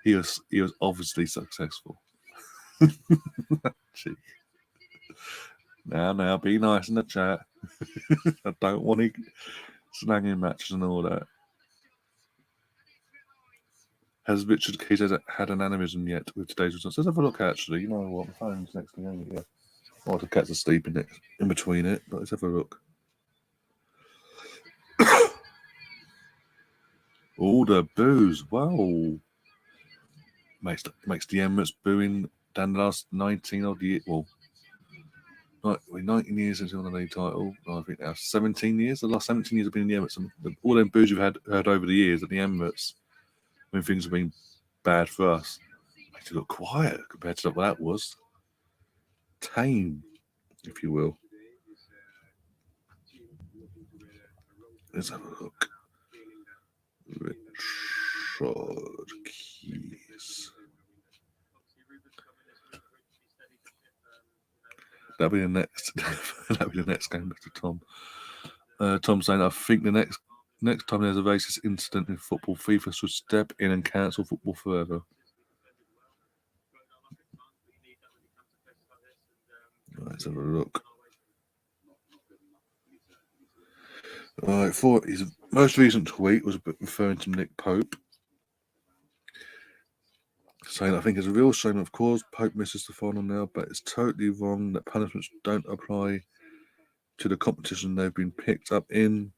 He was obviously successful. Now, be nice in the chat. I don't want to snagging matches and all that. Has Richard Keys had an aneurysm yet with today's results? Let's have a look, actually. You know what? My phone's next to me. Yeah. Oh, the cat's asleep in between it, but let's have a look. Oh, the boos. Wow. Makes the Emirates booing down the last 19 odd years. Well, 19 years into the league title. I think now 17 years. The last 17 years have been in the Emirates. And all them boos you've heard over the years at the Emirates, when things have been bad for us, makes it look quiet compared to what that was. Tame, if you will. Let's have a look. Richard Keys. That'll be the next. That'll be the next game after Tom. Tom saying, I think the next time there's a racist incident in football, FIFA should step in and cancel football forever. Let's have a look. Alright, for his most recent tweet was referring to Nick Pope, saying, I think it's a real shame, of course, Pope misses the final now, but it's totally wrong that punishments don't apply to the competition they've been picked up in.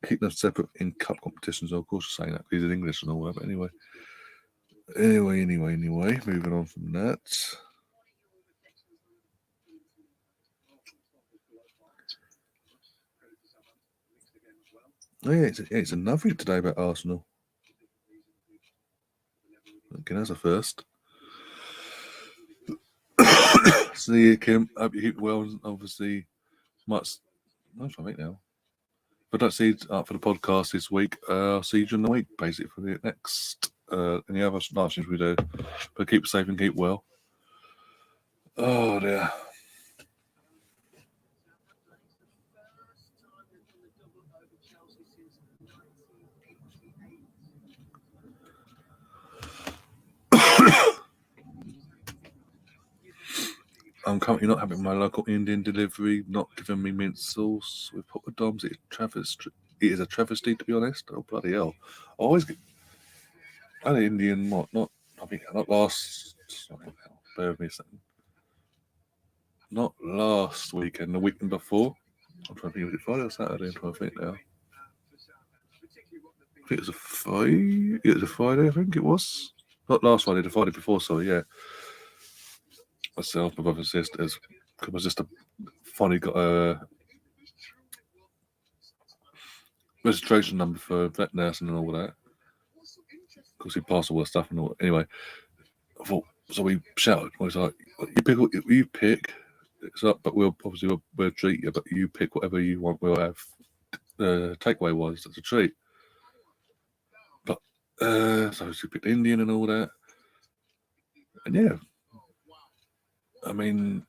Keep them separate in cup competitions. Of course, saying that because he's in English and all that, but anyway. Moving on from that. Oh, yeah, it's another today about Arsenal. Okay, that's a first. See you, Kim. Hope you keep well. Obviously, much. I think now. If I don't see you up for the podcast this week, I'll see you during the week, basically, for the next any other nice things we do. But keep safe and keep well. Oh dear. I'm currently not having my local Indian delivery, not giving me mint sauce with poppadoms. It is a travesty, to be honest. Oh, bloody hell. I always get an Indian, not last, bear with me a second. Not last weekend, the weekend before. I'm trying to think, was it Friday or Saturday? I'm trying to think now. I think it was a Friday. It was a Friday, I think it was. Not last Friday, the Friday before, so yeah. Myself, my brother and sisters. My sister finally got a registration number for vet nursing and all that. Of course, he passed all the stuff and all. Anyway, I thought, so we shouted. I was like, "You pick what you pick. It's up, but we'll treat you. But you pick whatever you want. We'll have takeaway wise as a treat." But so she picked Indian and all that, and yeah, I mean,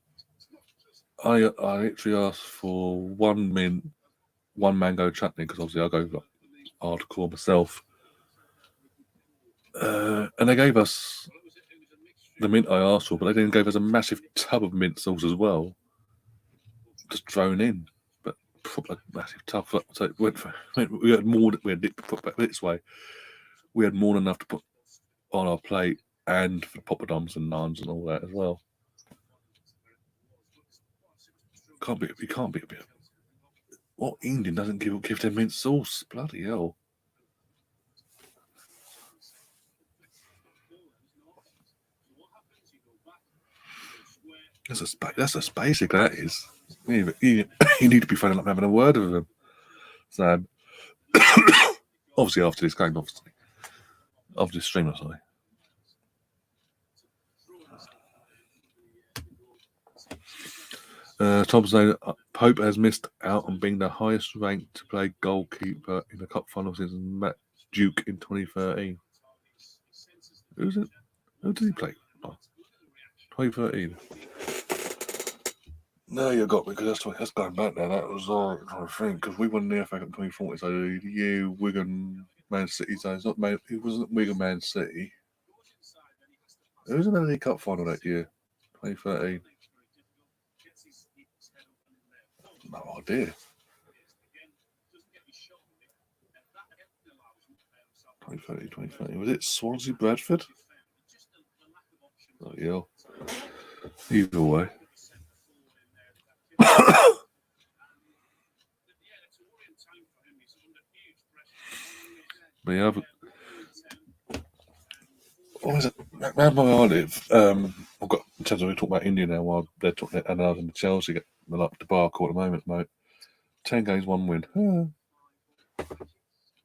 I actually asked for one mint, one mango chutney because obviously I go hardcore myself. And they gave us the mint I asked for, but they then gave us a massive tub of mint sauce as well, just thrown in. But a massive tub. So we had more. We had put back this way. We had more than enough to put on our plate and for poppadoms and naans and all that as well. You can't be a bit. What Indian doesn't give them mint sauce? Bloody hell. That's basic. That is. You need to be phoning up having a word with them. So, obviously after this game, after this stream, sorry. Tom saying Pope has missed out on being the highest ranked to play goalkeeper in the cup final since Matt Duke in 2013. Who's it? Who did he play? 2013. No, you got me, because that's going back there. That was I'm trying to think, because we won the FA Cup 2040, so you, Wigan, Man City. So it's not Man. It wasn't Wigan, Man City. It was in the League Cup final that year, 2013. No idea. 2030. Was it Swansea, Bradford? Oh, yeah. Either way. But yeah, around where I live, I've got, in terms of we talk about India now, while they're talking, and I was in Chelsea, get like the bar court at the moment, mate. 10 games, 1 win.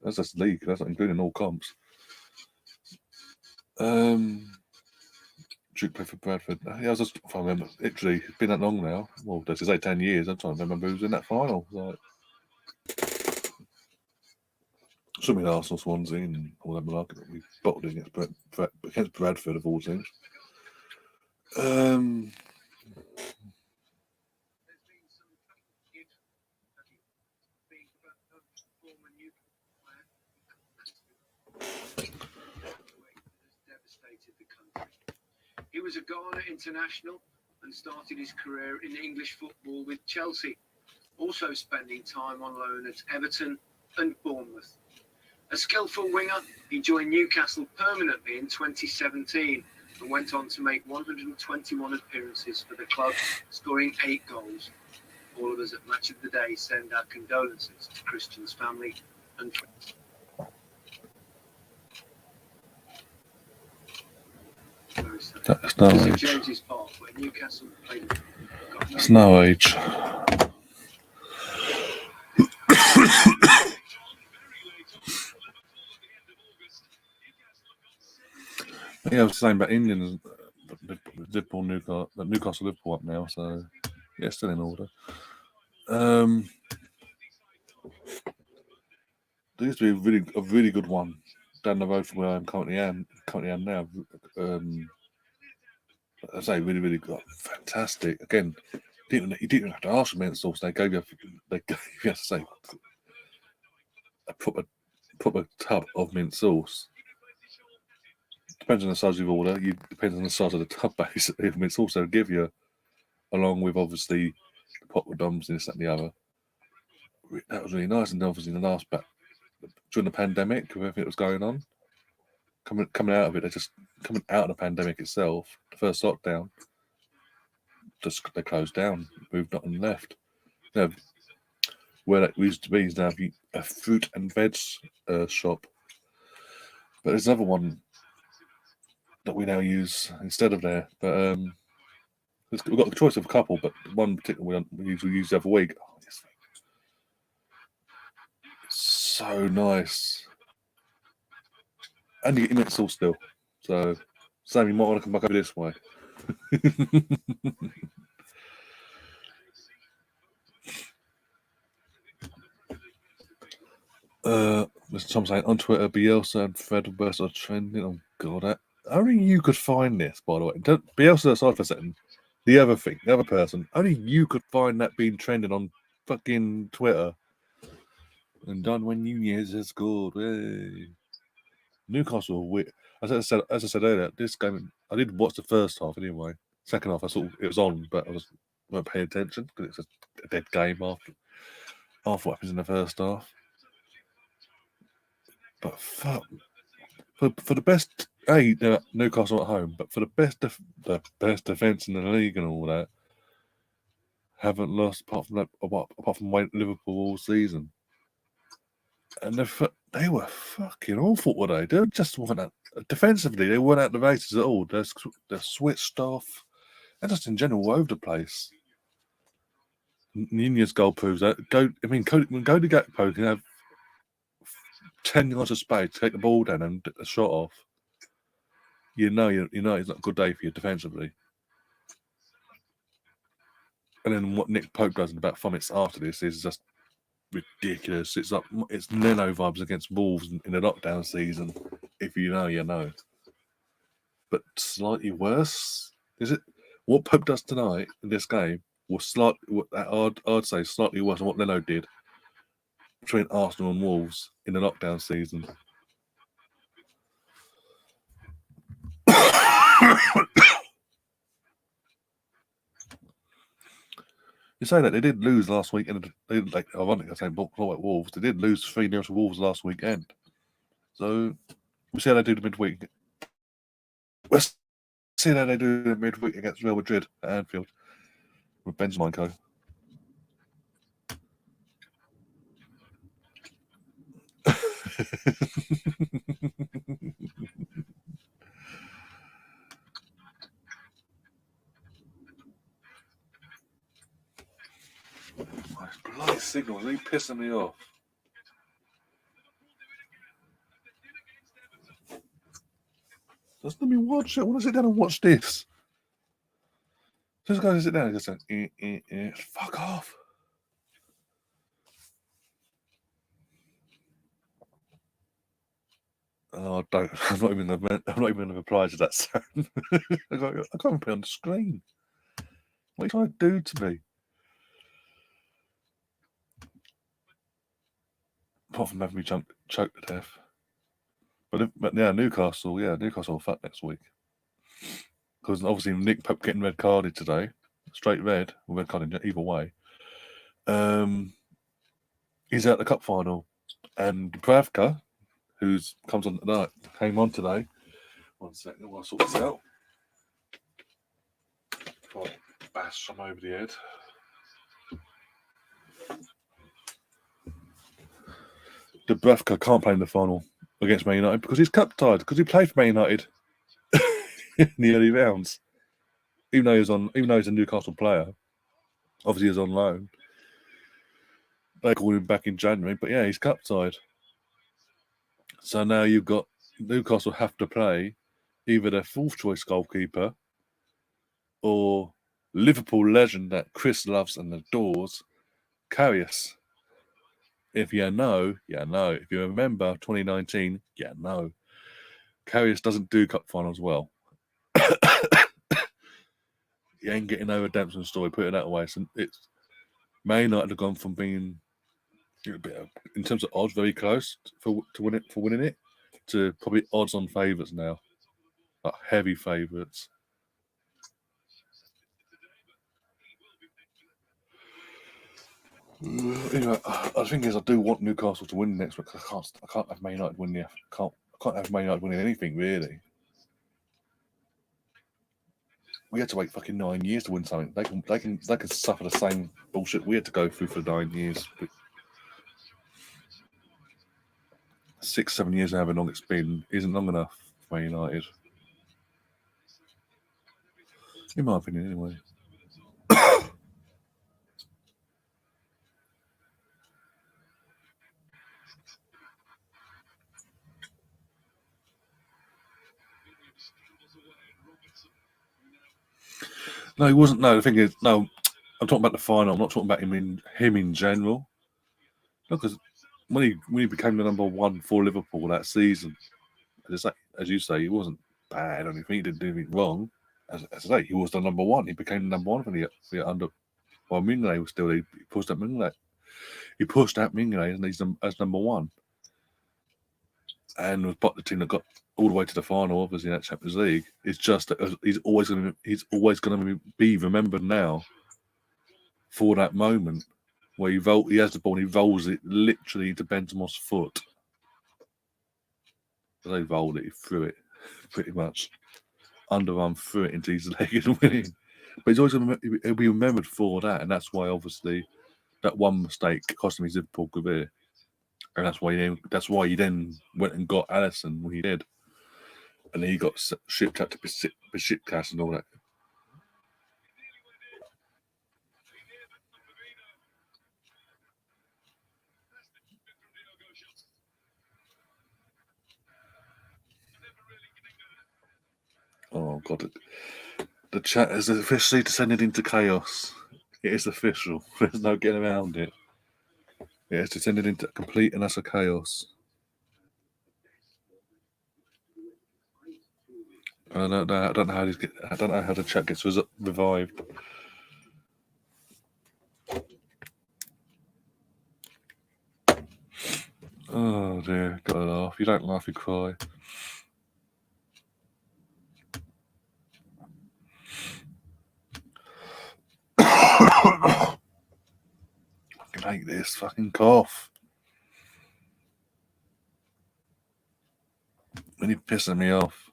That's just league. That's not including all comps. Duke played for Bradford. Yeah, I was just, if I remember, literally, it's been that long now. Well, that's to say 10 years. I'm trying to remember who was in that final. Like, should be Arsenal, Swansea, and all that malarkey that we bottled against Bradford, of all things. He was a Ghana international and started his career in English football with Chelsea, also spending time on loan at Everton and Bournemouth. A skillful winger, he joined Newcastle permanently in 2017 and went on to make 121 appearances for the club, scoring 8 goals. All of us at Match of the Day send our condolences to Christian's family and friends. That's no age. James's Park, where Newcastle played. That's no age. Yeah, I was saying about Indians, Liverpool, Newcastle, Liverpool up now, so yeah, still in order. There used to be a really good one down the road from where I am currently am now. I say really, really good, fantastic. Again, you didn't even have to ask for mint sauce. They gave you, to say, a proper tub of mint sauce. Depends on the size of your order. Depends on the size of the tub, basically. Of mint sauce they'll give you, along with obviously the pot with dumbs and this, that, and the other. That was really nice. And obviously, in the last bit during the pandemic, with everything that was going on, coming out of it, they're just coming out of the pandemic itself. The first lockdown, just they closed down, moved on and left. You know, where that used to be is now a fruit and veg shop. But there's another one that we now use instead of there. But we've got the choice of a couple, but one particular we usually use every week. Oh, it's so nice. And you get your mint sauce still. So, Sam, you might want to come back over this way. Mr. Tom saying on Twitter, Bielsa and Fediverse are trending. Oh god, only you could find this, by the way. Bielsa aside for a second, the other person, only you could find that being trending on fucking Twitter. And Darwin Nunez has scored. Hey. Newcastle, as I said earlier, this game I did watch the first half anyway. Second half, I saw it was on, but I weren't paying attention because it's a dead game after what happens in the first half. But fuck, for the best, Newcastle at home, but for the best defense in the league and all that, haven't lost apart from Liverpool all season. And they were fucking awful, were they? They just weren't that, defensively. They weren't at the races at all. They're switched off, and just in general, all over the place. Nunez goal proves that. When Cody Gakpo can have 10 yards of space to take the ball down and a shot off. You know it's not a good day for you defensively. And then what Nick Pope does in about 5 minutes after this is just ridiculous. It's Neno vibes against Wolves in the lockdown season. If you know, you know. But slightly worse. Is it? What Pope does tonight in this game was slightly, I'd say slightly worse than what Leno did between Arsenal and Wolves in the lockdown season. You say that they did lose last weekend. They did, like, ironically, I say, not like Wolves. They did lose 3-0 to Wolves last weekend. So we'll see how they do the midweek. We'll see how they do the midweek against Real Madrid at Anfield with Benzema and co. My bloody signal is really pissing me off. Just let me watch it. I want to sit down and watch this. Just go and sit down and just say, fuck off. Oh, don't. I'm not even going to reply to that sound. I can't even put it on the screen. What are you trying to do to me? Apart from having me choked to death. But yeah, Newcastle will fuck next week. Because obviously Nick Pope getting red carded today. Straight red, or red carded either way. He's at the cup final. And Dubravka, who comes on tonight, came on today. 1 second, while I sort this out. Before I bash some over the head. Dubravka can't play in the final against Man United because he's cup tied, because he played for Man United in the early rounds. Even though he's a Newcastle player, obviously he's on loan. They called him back in January, but yeah, he's cup tied. So now you've got Newcastle have to play either their fourth choice goalkeeper or Liverpool legend that Chris loves and adores, Karius. If you know, you know. If you remember 2019, you know. Karius doesn't do cup finals well. He ain't getting no redemption story, put it that way. So it's Man United have gone from being, in terms of odds, very close for winning it, to probably odds on favourites now, like heavy favourites. Anyway, the thing is, I do want Newcastle to win next week. I can't have Man United win I can't have Man United winning anything really. We had to wait fucking 9 years to win something. They can suffer the same bullshit we had to go through for 9 years. But 6-7 years, however long it's been, isn't long enough for Man United. In my opinion, anyway. No, he wasn't. No, the thing is, no, I'm talking about the final. I'm not talking about him in general. No, because when he became the number one for Liverpool that season, as you say, he wasn't bad or anything. He didn't do anything wrong. As I say, he was the number one. He became the number one for the under. While Mignolet was still, he pushed up Mignolet. He pushed out Mignolet as number one, and was part of the team that got all the way to the final, obviously in that Champions League. It's just that he's always going to be remembered now for that moment where he has the ball and he rolls it literally into Benzema's foot. They rolled it, he threw it, pretty much. Underarm threw it into his leg and winning. But he'll be remembered for that, and that's why obviously that one mistake cost him his Liverpool career, and that's why he then went and got Alisson when he did, and he got shipped out to Besiktas and all that. Oh God, the chat has officially descended into chaos. It is official. There's no getting around it. It has descended into complete and utter chaos. I don't know how the chat gets revived. Oh dear, gotta laugh. You don't laugh, you cry. I hate this fucking cough. Really pissing me off.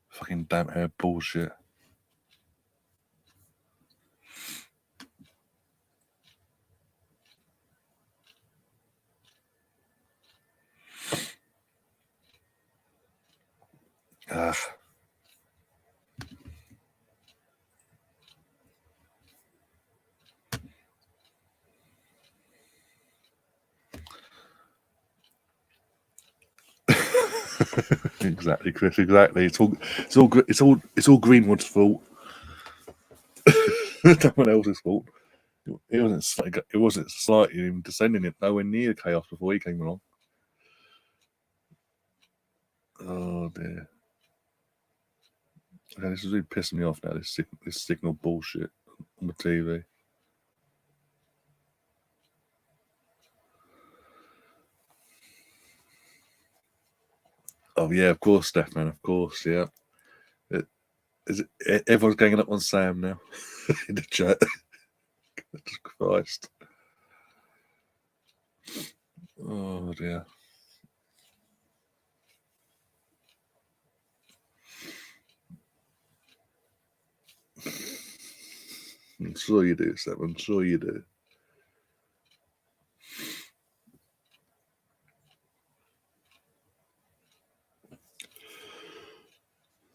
Fucking damp hair bullshit. Ugh. Exactly, Chris. Exactly. It's all Greenwood's fault. No one else's fault. It wasn't slightly even descending it nowhere near chaos before he came along. Oh dear. Okay, this is really pissing me off now. This signal bullshit on the TV. Oh yeah, of course, Stefan. Of course, yeah. Everyone's ganging up on Sam now in the chat. Jesus Christ. Oh dear. I'm sure you do, Sam. I'm sure you do.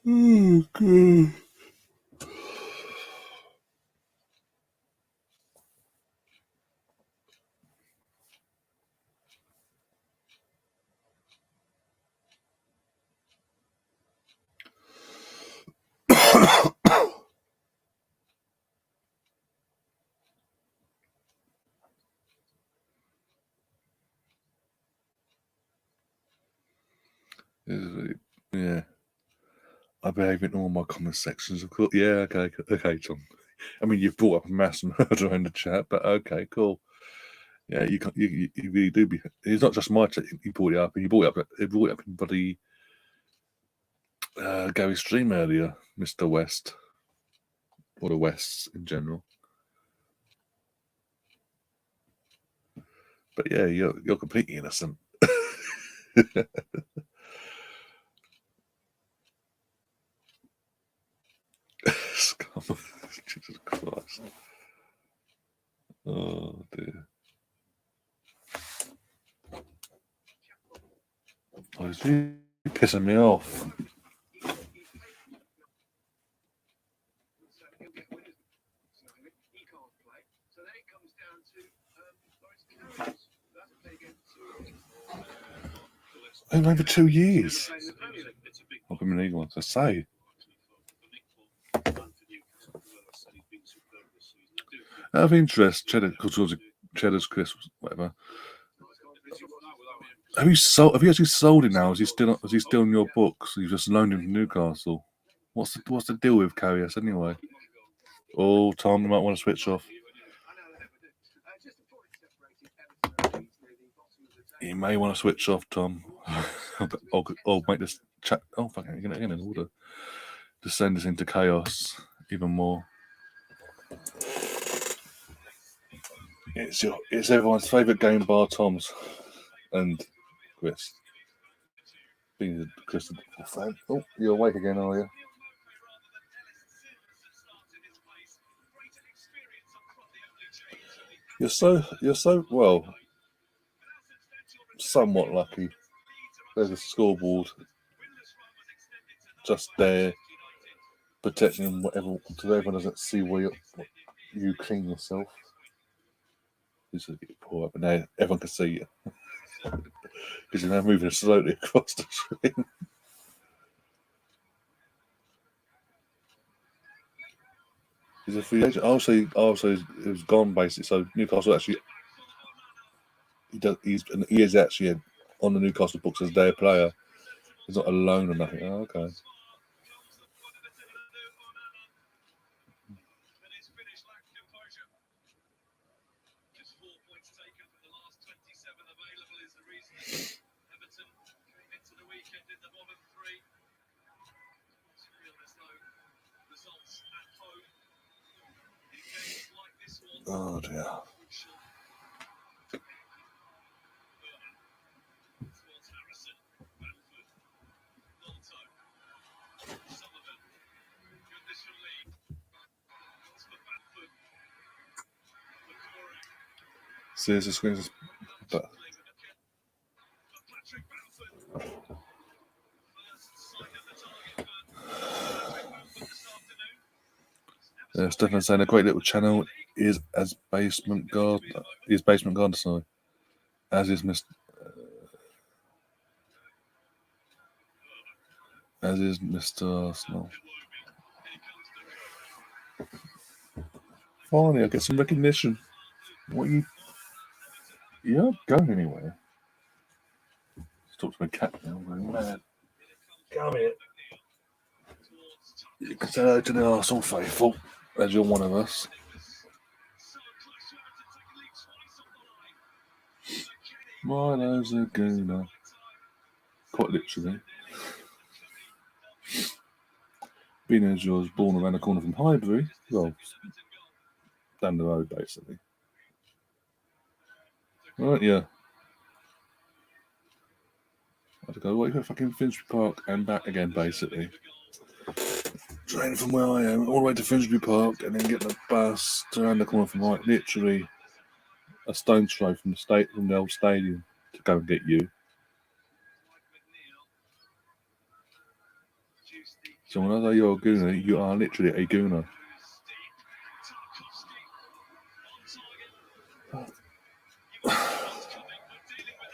Oh God. Yeah. I behave in all my comment sections, of course. Yeah, okay, Tom. I mean, you've brought up a mass murder in the chat, but okay, cool. Yeah, you really do be. It's not just my chat. You brought it up, and you brought it up in bloody Gary's stream earlier, Mr. West, or the Wests in general. But yeah, you're completely innocent. Scum. Jesus Christ. Oh dear. Oh, it's really pissing me off. Over 2 years. I've been an eagle, to say. Out of interest, Cheddar's crisps, whatever. Have you actually sold it now? Is he still in your books? You've just loaned him to Newcastle. What's the deal with Carrius anyway? Oh, Tom, you might want to switch off. You may want to switch off, Tom. I'll make this chat. Oh, fuck it, get in order. Descend this into chaos even more. It's everyone's favourite game bar Tom's and Chris. Being a Chris fan. Oh, you're awake again, are you? You're so well, somewhat lucky. There's a scoreboard just there, protecting whatever, so everyone doesn't see where you clean yourself. This is get poor, but now everyone can see you because you're now moving slowly across the screen. He's a free agent. Also, it was gone basically. So Newcastle actually, he is actually on the Newcastle books as their player. He's not a loan or nothing. Oh, okay. Oh dear. Seriously, screens. But Stefan saying a great little channel is as basement garden. Is basement garden, sorry. As is Mr. As is Mr. Arsenal. Finally, I get some recognition. What you not going anywhere? Let's talk to my cat now. I'm going mad. Come here. You can say hello to the Arsenal faithful, as you're one of us. Milo's a gooner. Quite literally. Being as yours, born around the corner from Highbury, well, down the road basically. Right, yeah. I had to go away to fucking Finsbury Park and back again, basically. Train from where I am all the way to Finsbury Park and then get the bus around the corner from literally a stone's throw from the old stadium to go and get you. So when I say you're a gooner, you are literally a gooner.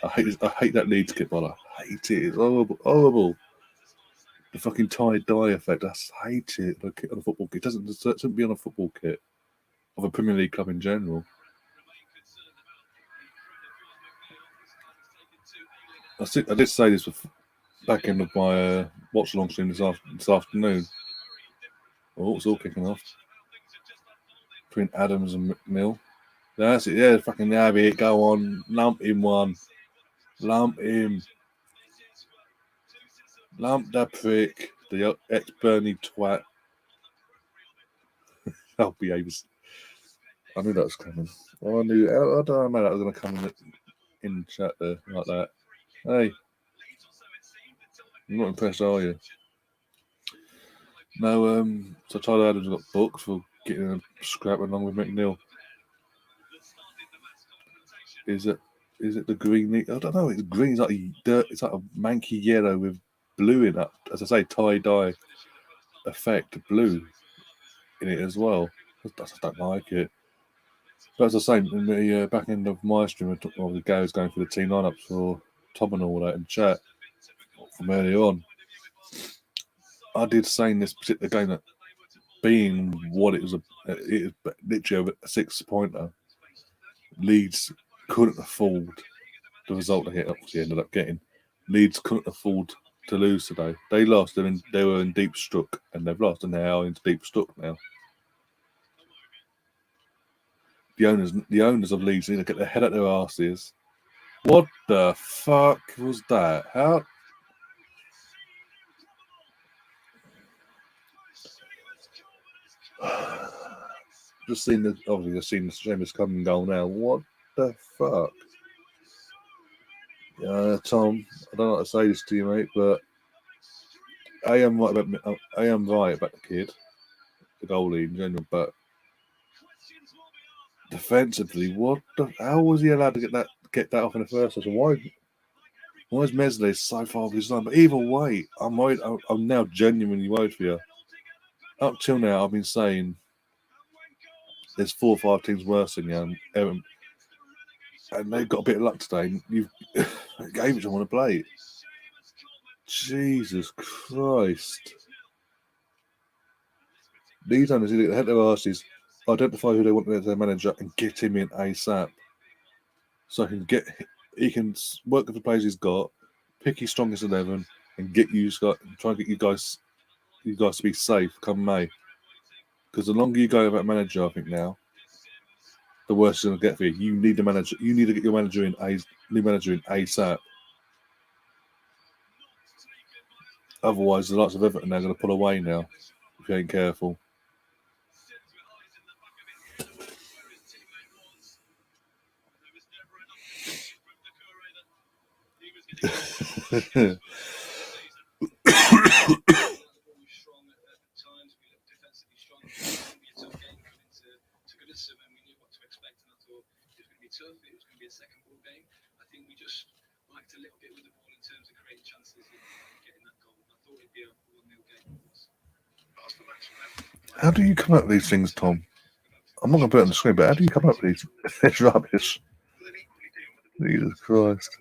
I hate that Leeds kit, but I hate it. It's horrible, horrible. The fucking tie-dye effect. I hate it. The kit on a football kit. It shouldn't be on a football kit of a Premier League club in general. I did say this back end of my watch-along stream this afternoon. Oh, it's all kicking off. Between Adams and McNeil. That's it, yeah, fucking have it. Go on. Lump him one. Lump him. Lump that prick. The ex-Burnley twat. I'll behave. I knew that was coming. I don't know that was going to come in chat there like that. Hey. You're not impressed, are you? No, so Tyler Adams got booked for getting a scrap along with McNeil. Is it the green? I don't know. It's green. It's like it's like a manky yellow with blue in it. As I say, tie-dye effect, blue in it as well. I just don't like it. But as I say, in the back end of my stream, the guys going for the team lineups for Tom and all that in chat from earlier on. I did say in this particular game that being what it was, it was literally a 6-pointer. Leeds couldn't afford the result they obviously ended up getting. Leeds couldn't afford to lose today. They lost. They were in deep struck, and they've lost, and they are in deep struck now. The owners of Leeds need to get their head out their asses. What the fuck was that? How? Just seen the Seamus coming goal now. What the fuck? Tom, I don't know how to say this to you, mate, but I am right about the kid, the goalie in general, but defensively, how was he allowed to get that off in the first place? Why is Motd so far off his line? But either way, I'm worried. I'm now genuinely worried for you. Up till now, I've been saying there's 4 or 5 teams worse than you, and they've got a bit of luck today. You gave it to them on a plate. Jesus Christ. These owners need to get their asses, identify who they want as their manager, and get him in ASAP. So he can work with the players he's got, pick his strongest 11, and try and get you guys to be safe come May. Because the longer you go about manager, I think now, the worse it's going to get for you. You need a manager. You need to get your new manager in ASAP. Otherwise, the likes of Everton are going to pull away now if you ain't careful. How do you come up with these things, Tom? I'm not going to put it on the screen, but how do you come up with these? It's rubbish. Jesus Christ.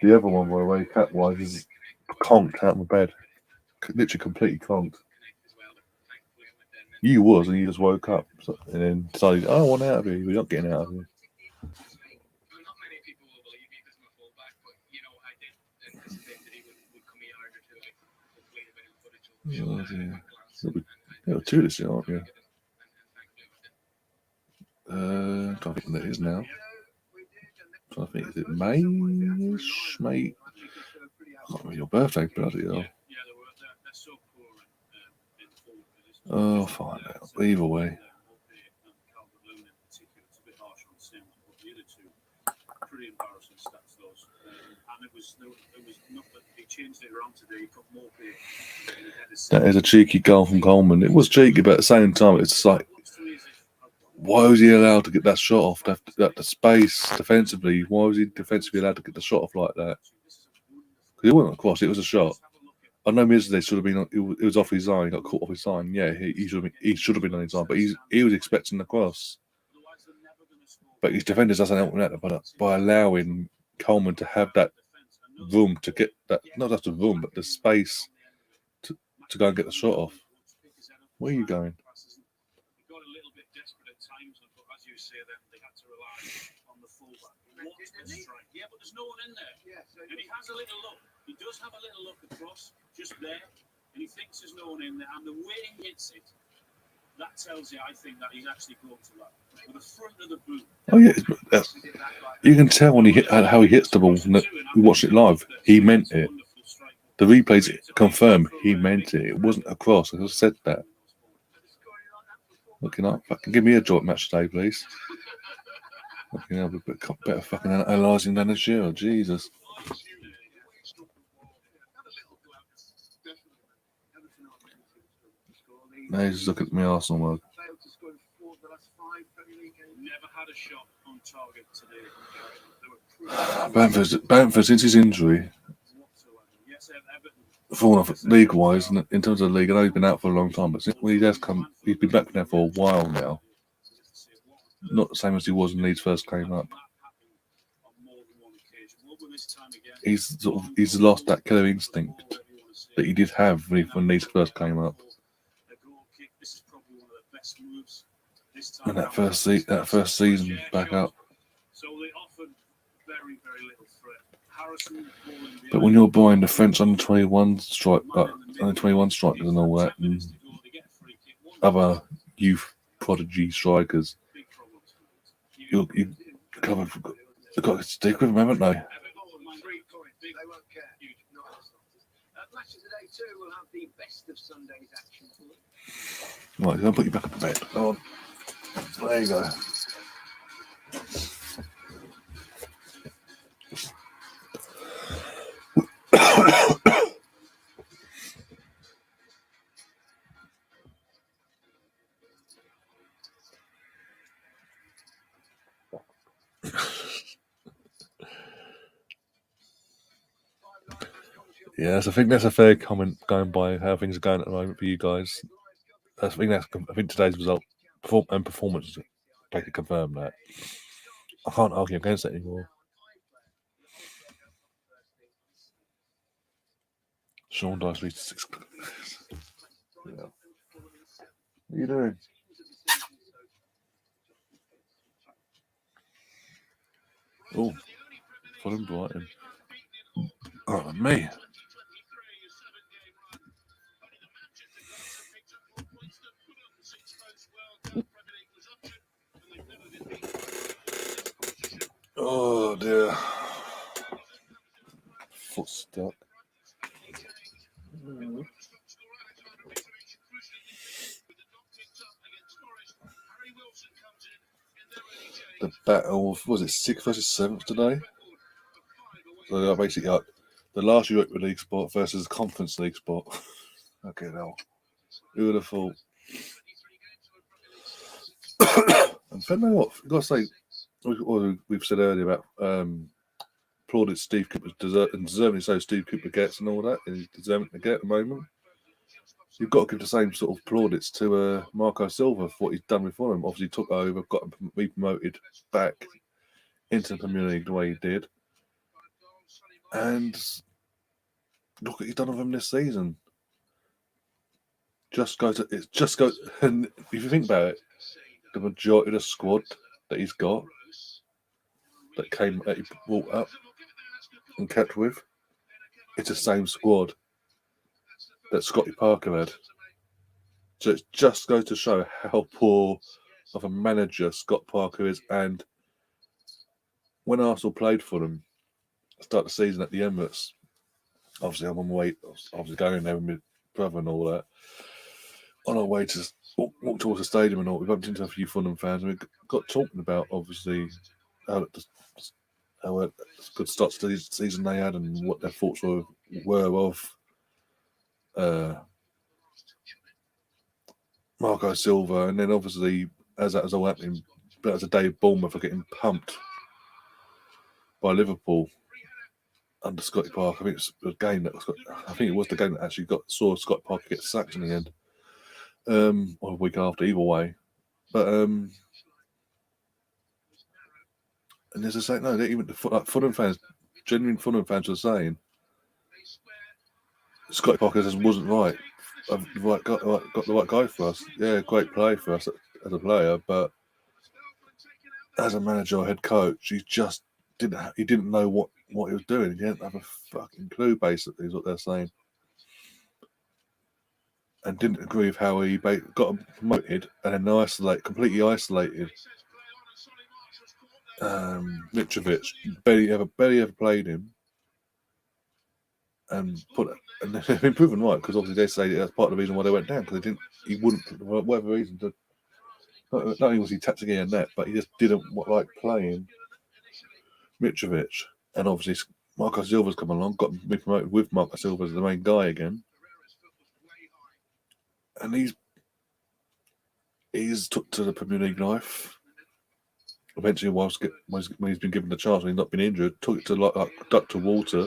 The other one, by the way, cat-wise, is conked out of my bed. Literally completely conked. You was, and you just woke up. So, and then decided, oh, I want out of here. We're not getting out of here. Oh, dear. You're two this year, aren't you? I don't think that is now. So I think, is it May-ish? May? I can't remember your birthday, bloody hell. Oh, I'll find out. Either way. That is a cheeky goal from Coleman. It was cheeky, but at the same time, it's like, why was he allowed to get that shot off? That the space defensively, why was he defensively allowed to get the shot off like that? Because it wasn't a cross, it was a shot. I know Motd should have been. It was off his line. He got caught off his line. Yeah, he should have been on his line, but he was expecting the cross. But his defenders doesn't help him out by allowing Coleman to have that room to get that, not just the room, but the space to go and get the shot off. Where are you going? Yeah, but there's no one in there. And he has a little look. He does have a little look across, just there, and he thinks there's no one in there. And the way he hits it, that tells you, I think, that he's actually going to that. With the front of the boot. Oh yeah, you can tell when how he hits the ball. We watched it live. He meant it. The replays confirm he meant it. It wasn't a cross. I said that. Looking up, fucking give me a joint match today, please. Fucking hell, better fucking analysing than this year. Jesus. Now he's looking at me Arsenal mug. Bamford, since his injury, fallen off league-wise, in terms of the league, I know he's been out for a long time, but when he has come, he's been back there for a while now. Not the same as he was when Leeds first came up. He's lost that killer instinct that he did have when Leeds first came up. And that first season back up. But when you're buying the French under 21 strikers and all that, and other youth prodigy strikers, you've got to stick with them, haven't they? Right, I'm going to put you back up to bed. Come on. There you go. Yes, I think that's a fair comment going by how things are going at the moment for you guys. I think today's result and performance basically confirm that. I can't argue against it anymore. Sean Dice reached 6. Yeah. What are you doing? Oh, Fulham Brighton. Oh, me. Oh dear. Foot stuck. The battle of, was it 6th versus 7th today? So basically like the last Europa League spot versus Conference League spot. Okay, now who would have thought? And you know what? I've got to say, what we've said earlier about plaudits Steve Cooper and deservingly so Steve Cooper gets and all that, and he's deserving to get at the moment. You've got to give the same sort of plaudits to Marco Silva for what he's done with Fulham. Obviously, took over, got him re-promoted back into the Premier League the way he did, and look what he's done with him this season. And if you think about it, the majority of the squad that he's got, that he brought up and kept with, it's the same squad that Scotty Parker had. So it just goes to show how poor of a manager Scott Parker is. And when Arsenal played for them, start the season at the Emirates, obviously I'm on my way, obviously going there with my brother and all that. On our way to walk towards the stadium and all, we bumped into a few Fulham fans, and we got talking about obviously how a good start to the season they had and what their thoughts were of Marco Silva, and then obviously as that was all happening, that was a day of Bournemouth are getting pumped by Liverpool under Scotty Parker. I think it was the game that actually saw Scotty Parker get sacked in the end, or a week after, either way. But and there's a saying, no, even Fulham fans, genuine Fulham fans were saying Scotty Parker just wasn't right. Got the right guy for us. Yeah, great play for us as a player, but as a manager or head coach, he just didn't know what he was doing. He didn't have a fucking clue, basically, is what they're saying. And didn't agree with how he got him promoted and then completely isolated Mitrovic. Barely ever played him. And they've been proven right, because obviously they say that's part of the reason why they went down, because he wouldn't, for whatever reason, not only was he tactically in net, but he just didn't like playing Mitrovic. And obviously Marco Silva's come along, got me promoted with Marco Silva as the main guy again, and he's took to the Premier League life. Eventually, when he's been given the chance, when he's not been injured, took it to like duck to water.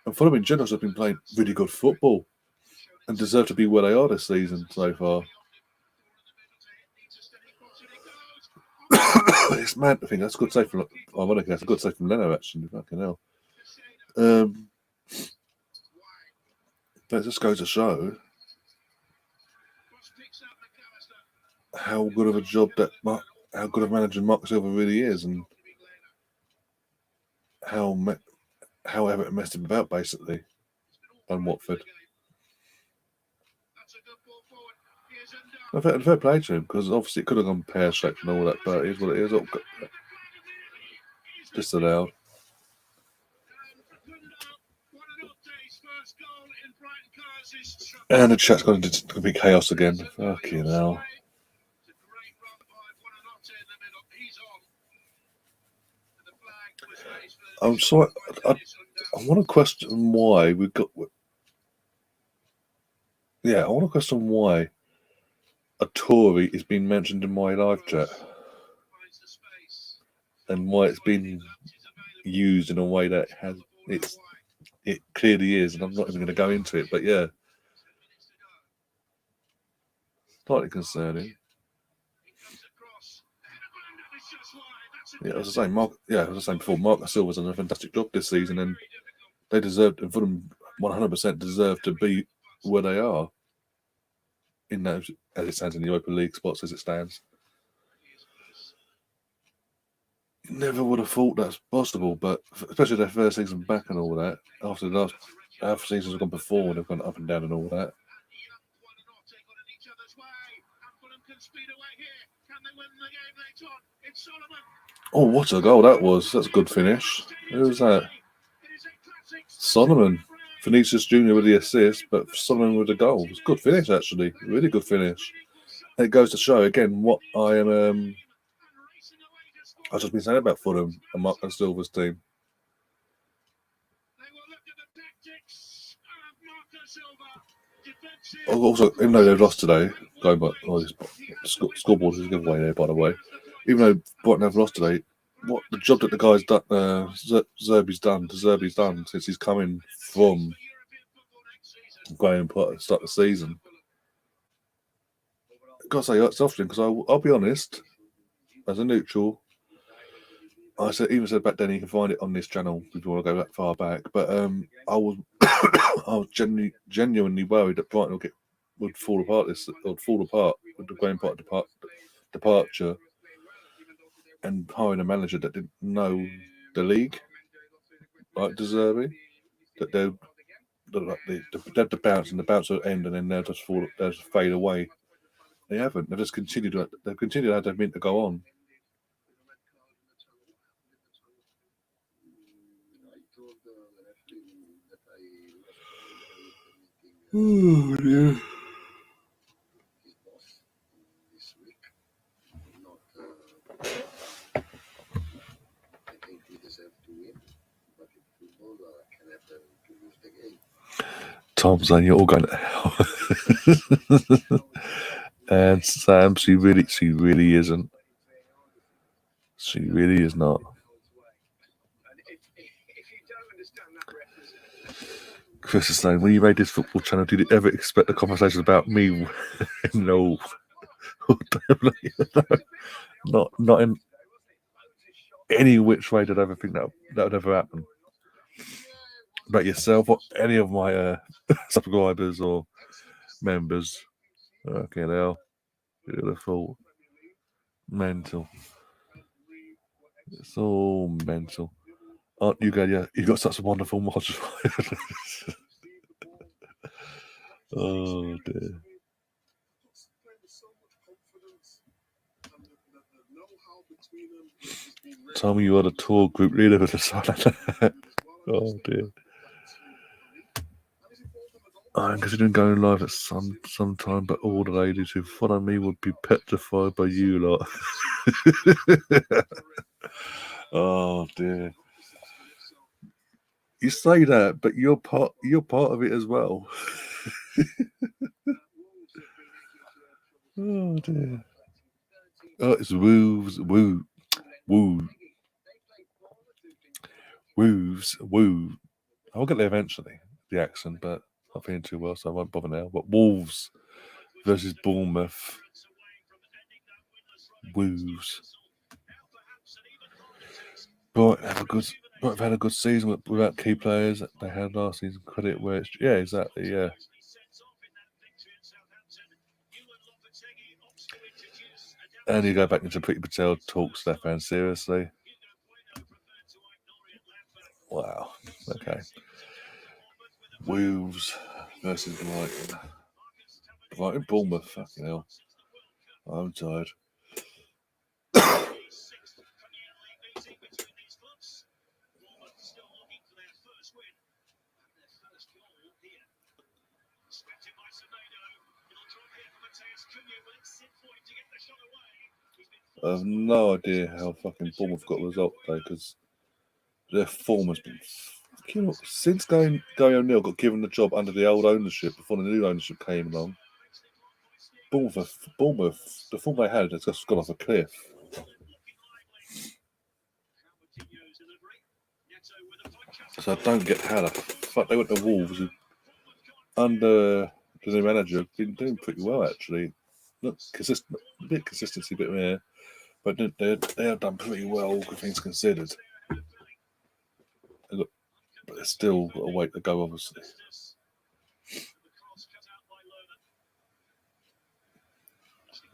And Fulham in general have been playing really good football and deserve to be where they are this season so far. It's mad to think that's a good save from. Ironically, that's a good save from Leno, actually. Fucking hell. But it just goes to show how good of a job how good of a manager Mark Silva really is, and how Everton messed him about, basically, on Watford. Fair play to him, because obviously it could have gone pear-shaped and all that, but it is what it is. Disallowed. And the chat's gone into complete chaos again. Fucking hell. I'm sorry. I want to question why we got. Yeah, I want to question why a Tory is being mentioned in my live chat, and why it's been used in a way that it clearly is, and I'm not even going to go into it. But yeah, slightly concerning. Yeah, as I was saying before, Marco Silva's done a fantastic job this season, and they deserved, and Fulham 100% deserve to be where they are in those, as it stands in the Europa League spots as it stands. Never would have thought that's possible, but especially their first season back and all that. After the last half seasons have gone before, and they've gone up and down and all that. Oh, what a goal that was. That's a good finish. Who was that? Solomon. Vinicius Jr. with the assist, but Solomon with the goal. It's a good finish, actually. Really good finish. And it goes to show, again, what I've just been saying about Fulham and Mark and Silver's team. Also, even though they've lost today, going back, scoreboard is a giveaway there, by the way. Even though Brighton have lost today, what the job that the guy's done, Zerbi's done since he's coming from Graham Potter at the start of the season. I've got to say that's often because I'll be honest, as a neutral, I even said back then you can find it on this channel if you want to go that far back. But I was genuinely worried that Brighton would fall apart with the Graham Potter departure and hiring a manager that didn't know the league like De Zerbi, that they'd the bounce and the bounce will end and then they'll just fade away. They haven't. They've just continued. They've continued how they've meant to go on. Oh dear. Tom saying you're all going to hell. And Sam, she really isn't. She really is not. Chris is saying, when you made this football channel, did you ever expect a conversation about me? No. Not in any which way did I ever think that would ever happen. About yourself or any of my subscribers or members. Okay, now. Beautiful. Mental. It's all mental. Aren't you good? Yeah, you've got such a wonderful mod. Oh dear. Tell me you are the tour group leader for the side. Oh dear. I'm considering going live at some time, but all the ladies who follow me would be petrified by you lot. Oh dear. You say that, but you're part of it as well. Oh dear. Oh, it's Wolves. I'll get there eventually, the accent, but not feeling too well, so I won't bother now. But Wolves versus Bournemouth. Wolves. Brighton have had a good season without key players that they had last season. Credit where it's exactly, yeah. And you go back into Priti Patel talks left hand seriously. Wow. Okay. Wolves versus Brighton. Brighton, Bournemouth. Fucking hell. I'm tired. I have no idea how fucking Bournemouth got a result today because their form has been since Gary O'Neill got given the job under the old ownership before the new ownership came along. Bournemouth, the form they had has just gone off a cliff. So I don't get how the fuck they went to Wolves under the new manager. Have been doing pretty well actually. Look, consistent, a bit consistency, bit there, but they have done pretty well, all things considered. But they're still got a way to go, obviously.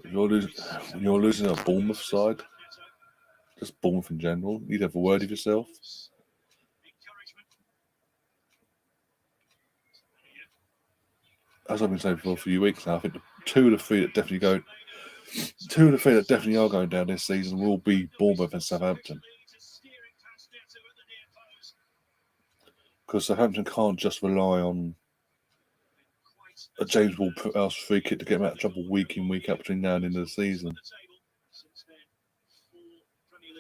When you're losing a Bournemouth side, just Bournemouth in general, you'd have a word of yourself. As I've been saying for a few weeks now, I think the 2 of the 3 that definitely go Two of the three that definitely are going down this season will be Bournemouth and Southampton. Because Southampton can't just rely on a James Ward-Prowse free kick to get them out of trouble week in, week out between now and the end of the season.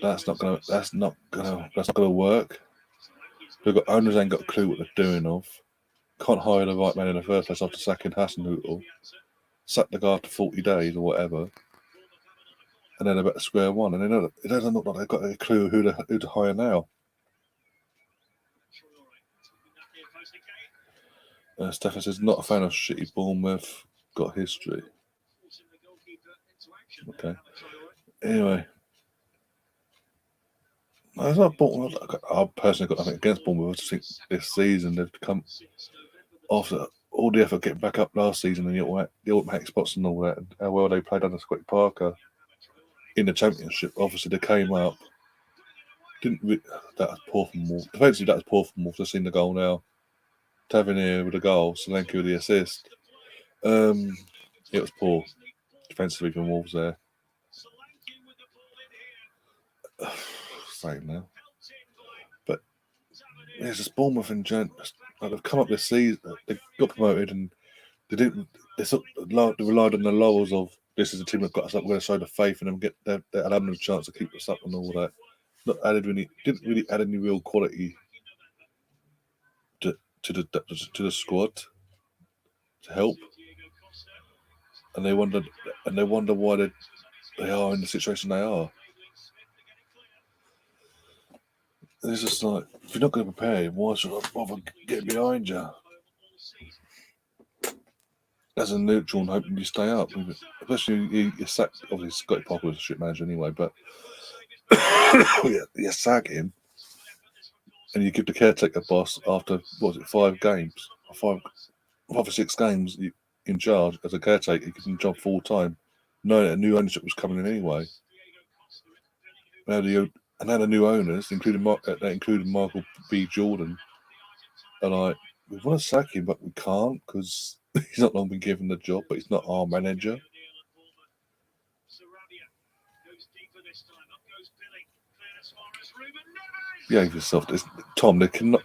That's not gonna work. They've got owners ain't got a clue what they're doing of. Can't hire the right man in the first place after sacking Hasenhüttl. Sack the guy after 40 days or whatever. And then they're back to square one. And it doesn't look like they've got a clue who to hire now. Stefan says, not a fan of shitty Bournemouth. Got history. Okay. Anyway. I personally got nothing against Bournemouth. I just think this season they've come after all the effort getting back up last season and the automatic spots and all that, and how well they played under Scotty Parker in the Championship. Obviously, they came up. That was poor from Wolves. Defensively, that was poor from Wolves. I've seen the goal now. Tavernier with the goal, Solanke with the assist. It was poor defensively from Wolves there. Same now. But it's just Bournemouth and they've come up this season. They got promoted and they didn't. They relied on the laurels of this is a team that got us up. We're going to show the faith in them. They allowed them a chance to keep us up and all that. Didn't really add any real quality to the squad to help. And they wonder why they are in the situation they are. And it's just like, if you're not going to prepare, why should I bother getting behind you? As a neutral and hoping you stay up. Especially you sack, obviously Scotty Parker was a shit manager anyway, but you sack him and you give the caretaker boss after, 5 games? 5 or 6 games in charge as a caretaker, he can job full time, knowing that a new ownership was coming in anyway. Now the new owners, including Michael B. Jordan, are like, we want to sack him, but we can't because he's not long been given the job, but he's not our manager. Behave yourself, Tom. They cannot.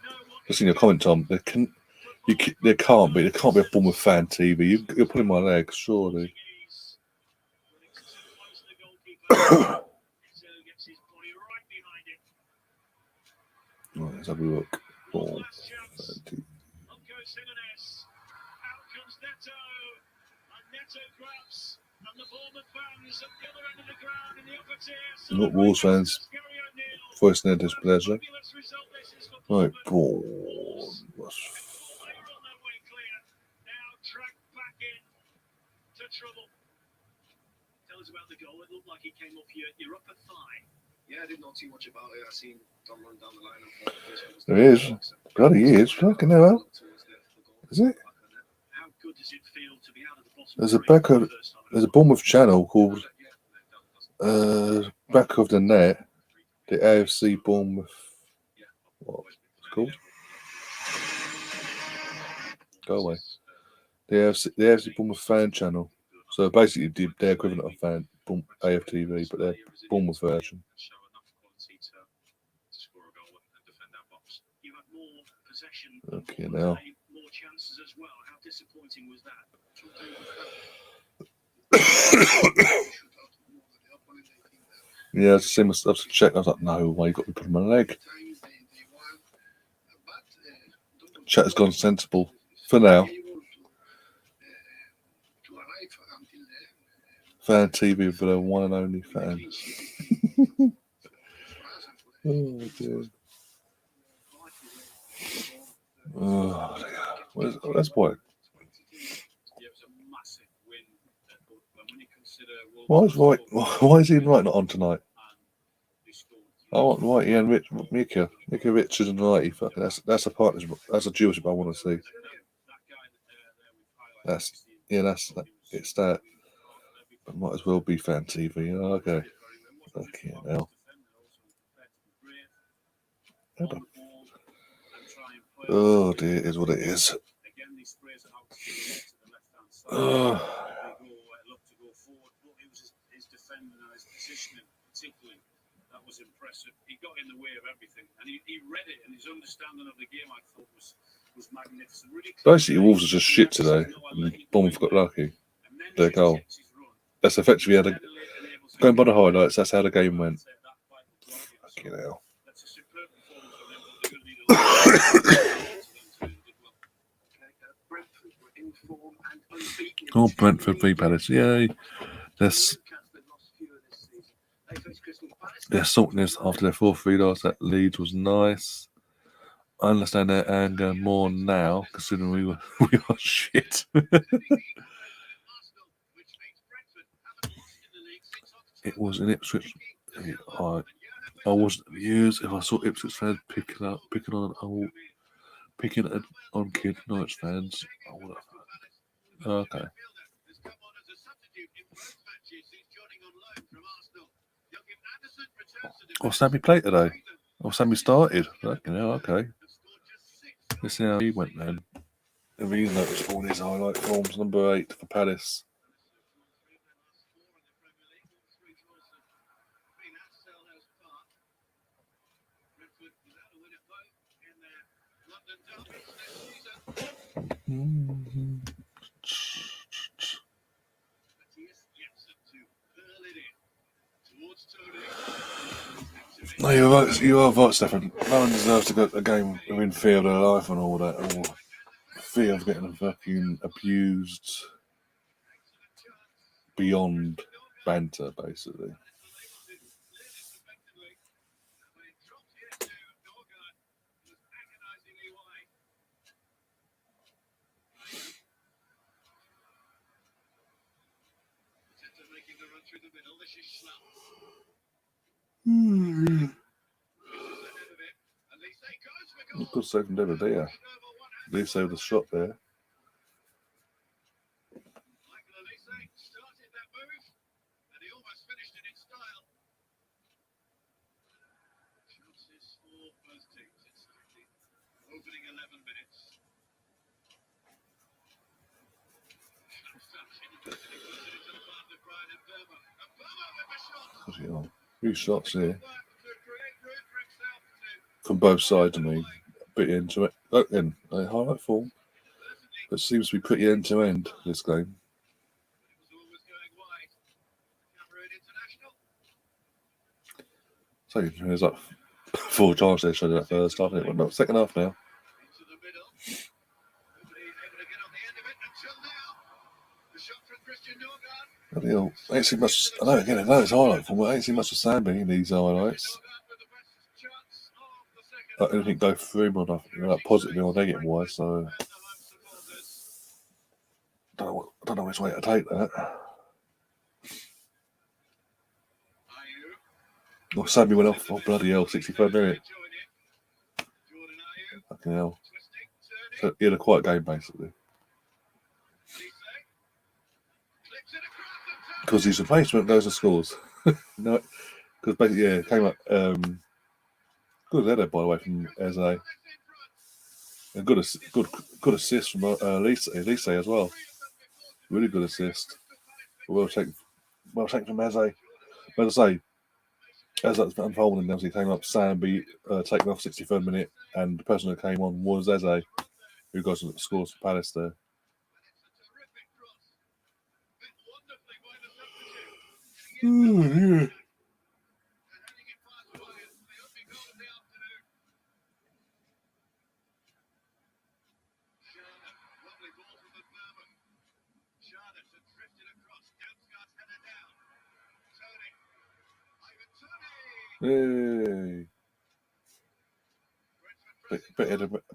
Just in your comment, Tom. There can't be a Bournemouth fan TV. You're pulling my leg, surely. Right, let's have a look. Not Wolves fans voicing their displeasure. Right, Bournemouth. Tell us about the goal. It looked like he came off your upper thigh. Yeah, I did not see much about it. I seen Tom run down the line. There he is. Bloody is. Fucking hell. Is it? How good does it feel to be out of the There's bottom? a Bournemouth channel called Back of the Net. The AFC Bournemouth. What it's called? Go away. The AFC Bournemouth fan channel. So basically, their equivalent of AFTV, but their Bournemouth version. Okay, now. Yeah, I just seen myself to check. I was like, no way, you got to be putting my leg. Chat has gone sensible for now. Fan TV for the one and only fan. Oh dear. Oh dear. That's why. Why is Ian Wright not on tonight? I want Whitey and Mika Richards and Wrighty. That's a partnership. That's a duoship I want to see. It's that. But might as well be fan TV. Oh, okay. Okay, now. Oh dear, it is what it is. in the way of everything. And he read it, and his understanding of the game, I thought, was magnificent. Really Basically, Wolves are just shit today, and Bournemouth got lucky. Their goal. That's effectively how going by the highlights. That's how the game went. Fucking hell. Oh, Brentford v Palace. Yay. They're sorting this after their 4-3 loss at Leeds was nice. I understand their anger more now, considering we were shit. It was in Ipswich. I wasn't amused if I saw Ipswich fans picking on Kid Knights fans. I would have. Okay. Oh, Sammy played today. Oh, Sammy started. Okay. Let's see how he went then. If he's noticeable in his highlight forms, number 8 for Palace. No, you are right, Stefan. No one deserves to go to a game in fear of their life and all that, or fear of getting fucking abused beyond banter, basically. Good save from David there. They saved the shot there. Few shots here from both sides. I mean, pretty into it. Again, a highlight form. It seems to be pretty end to end this game. So there's like 4 times they showed that first half. It went up second half now. I ain't seen much. I know it's highlight form, but I ain't seen much of Samby in these highlights. Like anything go through him or nothing, like positively or negative wise. So I don't know which way to take that. Oh, Sammy went off. Oh, bloody hell, 63rd minute. Fucking hell. So he had a quiet game, basically. Because his replacement goes and scores. No, because basically, yeah, it came up. Good header, by the way, from Eze. A good assist from Elise as well. Really good assist. Well taken from Eze. But as I say, as that's unfolding, he came up, Samby taken off 63rd minute, and the person who came on was Eze, who got some scores for Palace there. Yeah. Hey.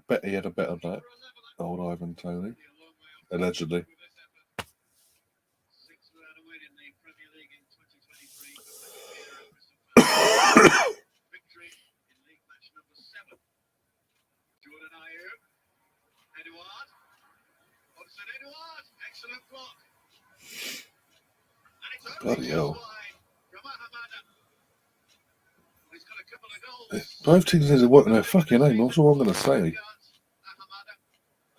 Bet he had a bet on that. Old Ivan Toney. Allegedly. Bloody hell. Both teams need to work on their fucking aim. That's all I'm going to say.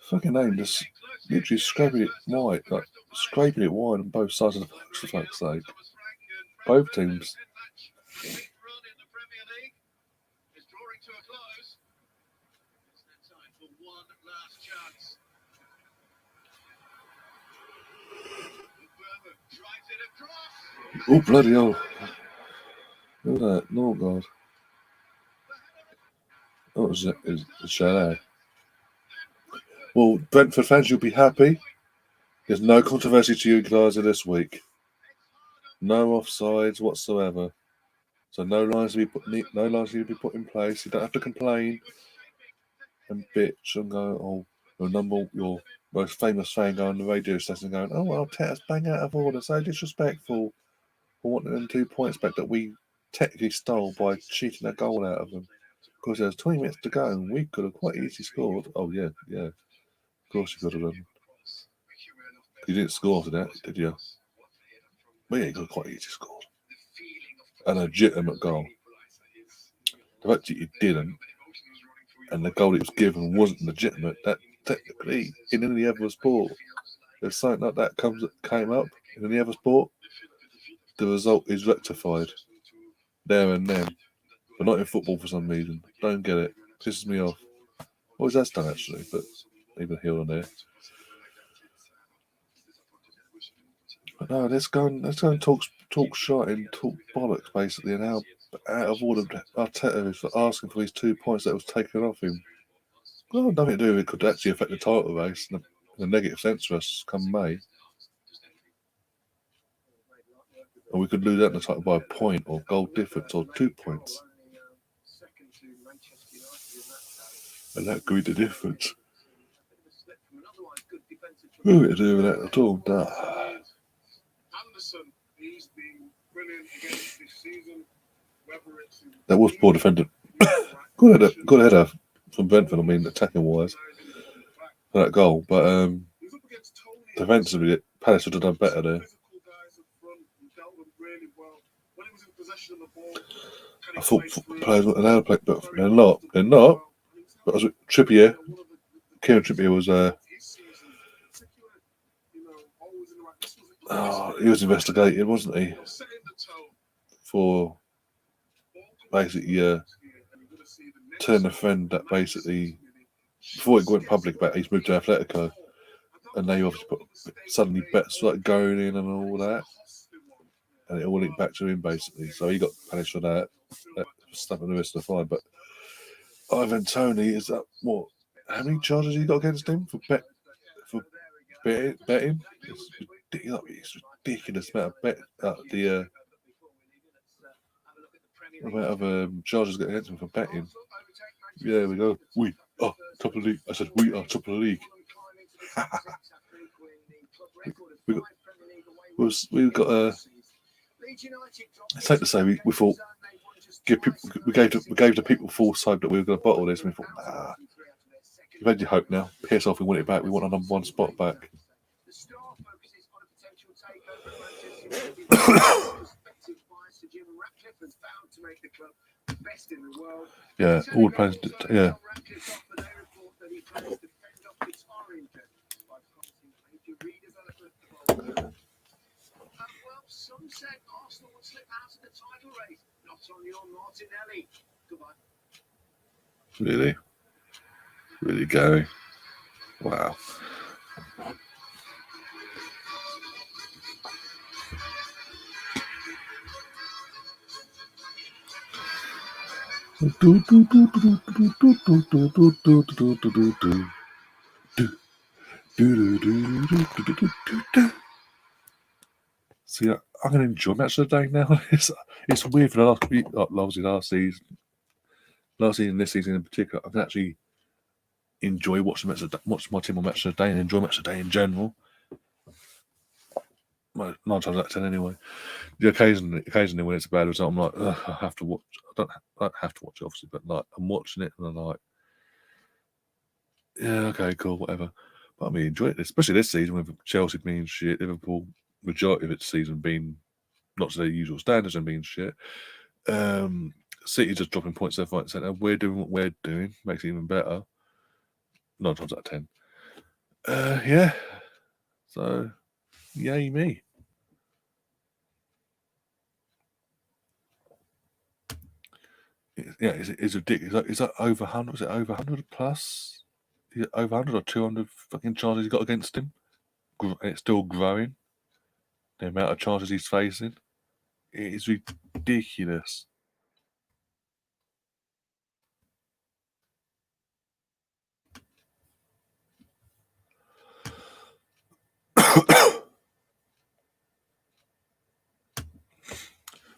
Fucking aim, just literally scraping it wide on both sides of the box, for fuck's sake. Both teams. chance. Drives it across. Oh, bloody hell. Look at that. No, God. Oh, it's a chalet. Well, Brentford fans, you'll be happy. There's no controversy to you guys this week. No offsides whatsoever. So no lines to be put in place. You don't have to complain and bitch and go, oh, your most famous fan going on the radio station going, oh, well, Arteta's bang out of order, so disrespectful for wanting them 2 points back that we technically stole by cheating a goal out of them. Because there's 20 minutes to go and we could have quite easily scored. Oh, yeah. Of course you could have done. You didn't score after that, did you? Well, yeah, you could have quite easily scored. A legitimate goal. The fact that you didn't, and the goal that was given wasn't legitimate, that technically, in any other sport, if something like that came up in any other sport, the result is rectified there and then. But not in football for some reason. Don't get it. Pisses me off. Always has done actually, but even here and there. But no, let's go and talk shite and talk bollocks basically, and how out of order Arteta is for asking for these 2 points that was taken off him. Well, nothing to do with it could actually affect the title race in a negative sense for us come May. Or we could lose out in the title by a point or goal difference or 2 points. And that could be the difference. Nothing to do with that at all. Nah. That was poor defending. Good header from Brentford, I mean, attacking wise, for that goal. But defensively, Palace would have done better there. I thought players weren't allowed to play, but they're not. They're not. But as Trippier, Kieran Trippier was he was investigated, wasn't he? For basically turn a friend that basically before it went public about he's moved to Atletico, and they obviously suddenly bets started going in and all that, and it all linked back to him basically. So he got punished for that. That stuff and the rest of the fine. But Ivan Toney, is that what? How many charges he got against him for betting? It's ridiculous amount of bet. The amount of charges got against him for betting. Yeah, we go. We are top of the league. I said we are top of the league. We've got it's safe to say we thought we gave the people false hope that we were going to bottle this, and we thought, nah, you've had your hope now. Piss off, we want it back. We want our number one spot back. Yeah, all the players. Yeah. Some said Arsenal would slip out of the title race. Not on your Martinelli. Goodbye. Really? Really, Gary? Wow. See, I'm going to enjoy Match of the Day now. It's weird for the last week, last season, this season in particular. I can actually enjoy watching watch my team on Match of the Day and enjoy Match of the Day in general. 9 times out of 10 anyway. Occasionally when it's a bad result, I'm like, I have to watch. I don't have to watch it, obviously, but like I'm watching it and I'm like, yeah, okay, cool, whatever. But I mean, enjoy it, especially this season with Chelsea being shit, Liverpool majority of its season being not to their usual standards and being shit. City just dropping points left, right, and centre. We're doing what we're doing, makes it even better. 9 times out of 10. Yeah. So, yay me. Yeah, it's ridiculous. Is that over 100? Is it over 100 plus over 100 or 200 fucking charges he's got against him. And it's still growing. The amount of charges he's facing. It is ridiculous.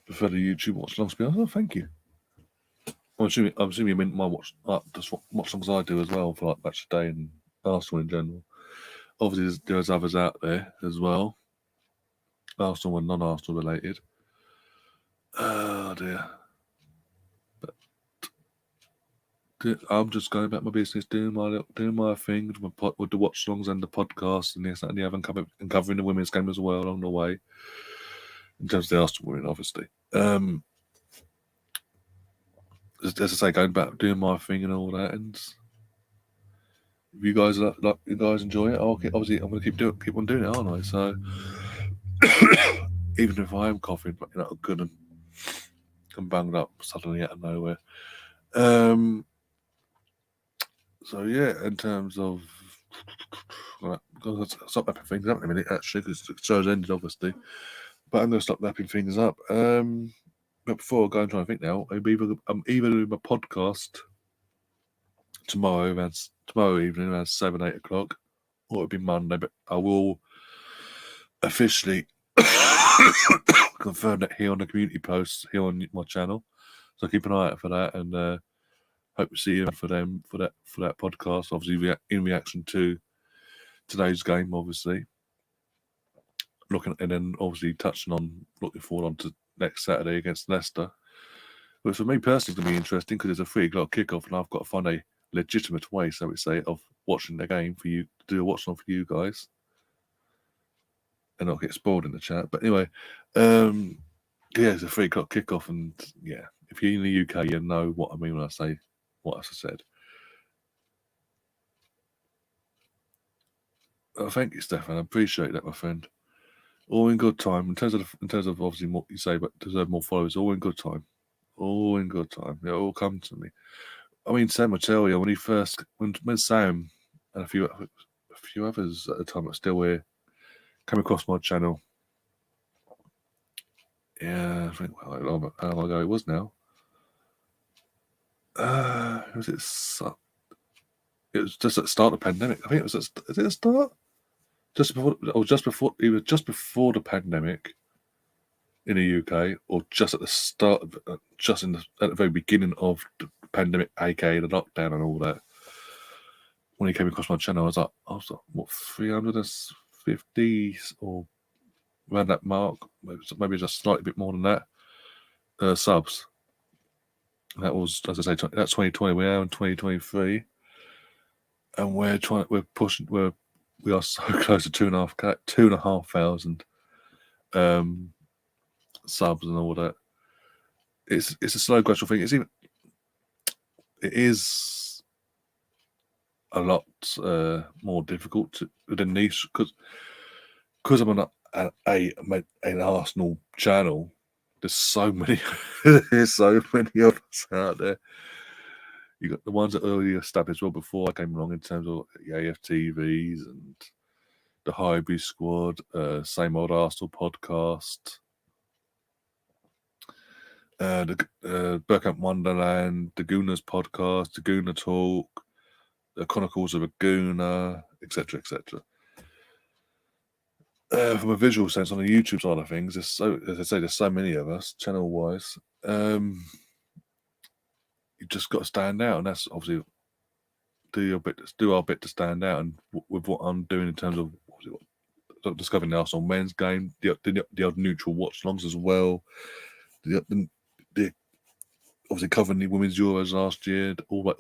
Prefer the YouTube watch longs to be honest. Oh, thank you. I'm assuming you meant my watch longs I do as well for like Match of the Day and Arsenal in general. Obviously, there's others out there as well. Arsenal and non-Arsenal related. Oh dear. But I'm just going about my business, doing my thing with the watch longs and the podcast and this that, and the other, and covering the women's game as well along the way. In terms of the Arsenal women, obviously. As I say, going back doing my thing and all that, and if you guys enjoy it, obviously I'm going to keep on doing it, aren't I? So even if I am coughing, good and banged up suddenly out of nowhere. So yeah, in terms of stop wrapping things up in a minute actually, because the show's ended obviously, but I'm going to stop wrapping things up. But before I go and try and think now, I'm either doing my podcast tomorrow evening around 7-8 o'clock, or it'll be Monday. But I will officially confirm that here on the community posts here on my channel. So keep an eye out for that, and hope to see you for that podcast. Obviously, in reaction to today's game, obviously. And then obviously looking forward on to next Saturday against Leicester. But for me personally, it's going to be interesting because it's a 3 o'clock kickoff, and I've got to find a legitimate way, so we say, of watching the game for you to do a watch on for you guys, and not get spoiled in the chat. But anyway, it's a 3 o'clock kickoff, and yeah, if you're in the UK, you know what I mean when I say what I said. Oh, thank you, Stefan. I appreciate that, my friend. All in good time. In terms of obviously what you say, but deserve more followers. All in good time. All in good time. It'll all come to me. I mean, Sam will tell you when Sam and a few others at the time that still here came across my channel. Yeah, I think how long ago it was now. It was just at the start of the pandemic. I think it was is it the start? Just before the pandemic in the UK, or just at the start of at the very beginning of the pandemic, aka the lockdown and all that. When he came across my channel, I was like, what, 350 or around that mark, maybe just slightly bit more than that, subs. And that was, as I say, that's 2020. We are in 2023, and we are so close to 2,500 subs and all that. It's a slow, gradual thing. It is a lot more difficult within niche because I'm on an Arsenal channel. There's so many of us out there. You got the ones that already established well before I came along in terms of the AFTVs and the Highbury Squad, Same Old Arsenal podcast, the Bergkamp Wonderland, the Gooners podcast, the Gooner Talk, the Chronicles of a Gooner, etc., etc. From a visual sense, on the YouTube side of things, as I say, there's so many of us channel-wise. You just got to stand out, and that's obviously do our bit to stand out. And with what I'm doing in terms of discovering the Arsenal men's game, the odd neutral watch-longs as well. The obviously covering the women's Euros last year, all the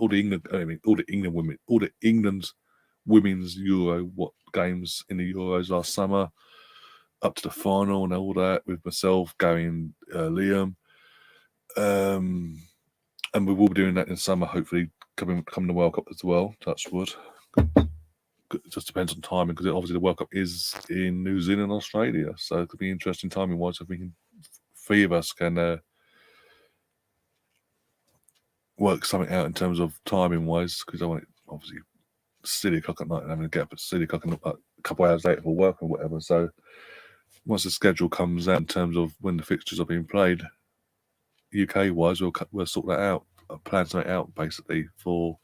England's women's Euro games in the Euros last summer, up to the final and all that, with myself, Gary and Liam. And we will be doing that in summer, hopefully coming the World Cup as well. Touch wood. It just depends on timing, because obviously the World Cup is in New Zealand and Australia, so it could be interesting timing wise if three of us can work something out in terms of timing wise, because I want it obviously silly o'clock at night and having to get up at silly o'clock a couple hours later for work or whatever. So once the schedule comes out in terms of when the fixtures are being played, UK-wise, we'll sort that out, plan something out basically for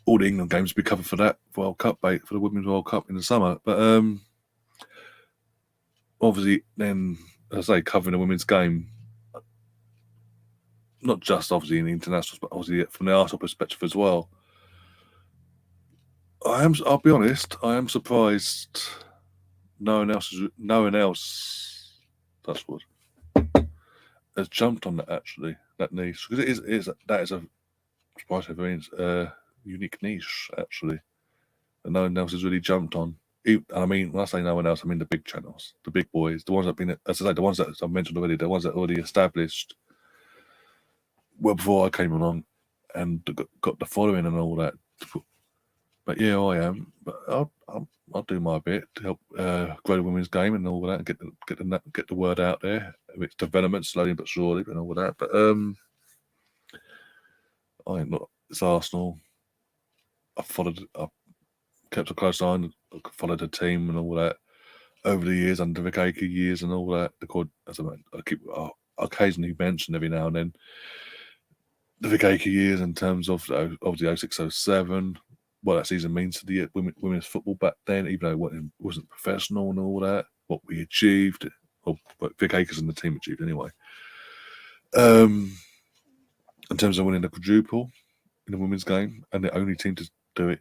all the England games to be covered for that World Cup, for the Women's World Cup in the summer. But obviously then, as I say, covering the women's game, not just obviously in the internationals, but obviously from the Arsenal perspective as well. I'll be honest, I am surprised no one else, that's what, has jumped on that actually, that niche. Because that is a unique niche actually, that no one else has really jumped on. I mean, when I say no one else, I mean the big channels, the big boys, the ones that have been, as I say, the ones that I've mentioned already, the ones that already established well before I came along and got the following and all that. But yeah, I am. But I'll do my bit to help grow the women's game and all that, and get the word out there. Its development slowly but surely, and all that. But I ain't not. It's Arsenal. I've kept a close eye on, followed the team and all that over the years, under the Vicky years and all that. I occasionally mention every now and then the Vicky years in terms of obviously 06-07. What that season means to the women's football back then, even though it wasn't professional and all that, what we achieved, or what Vic Akers and the team achieved anyway. In terms of winning the quadruple in the women's game, and the only team to do it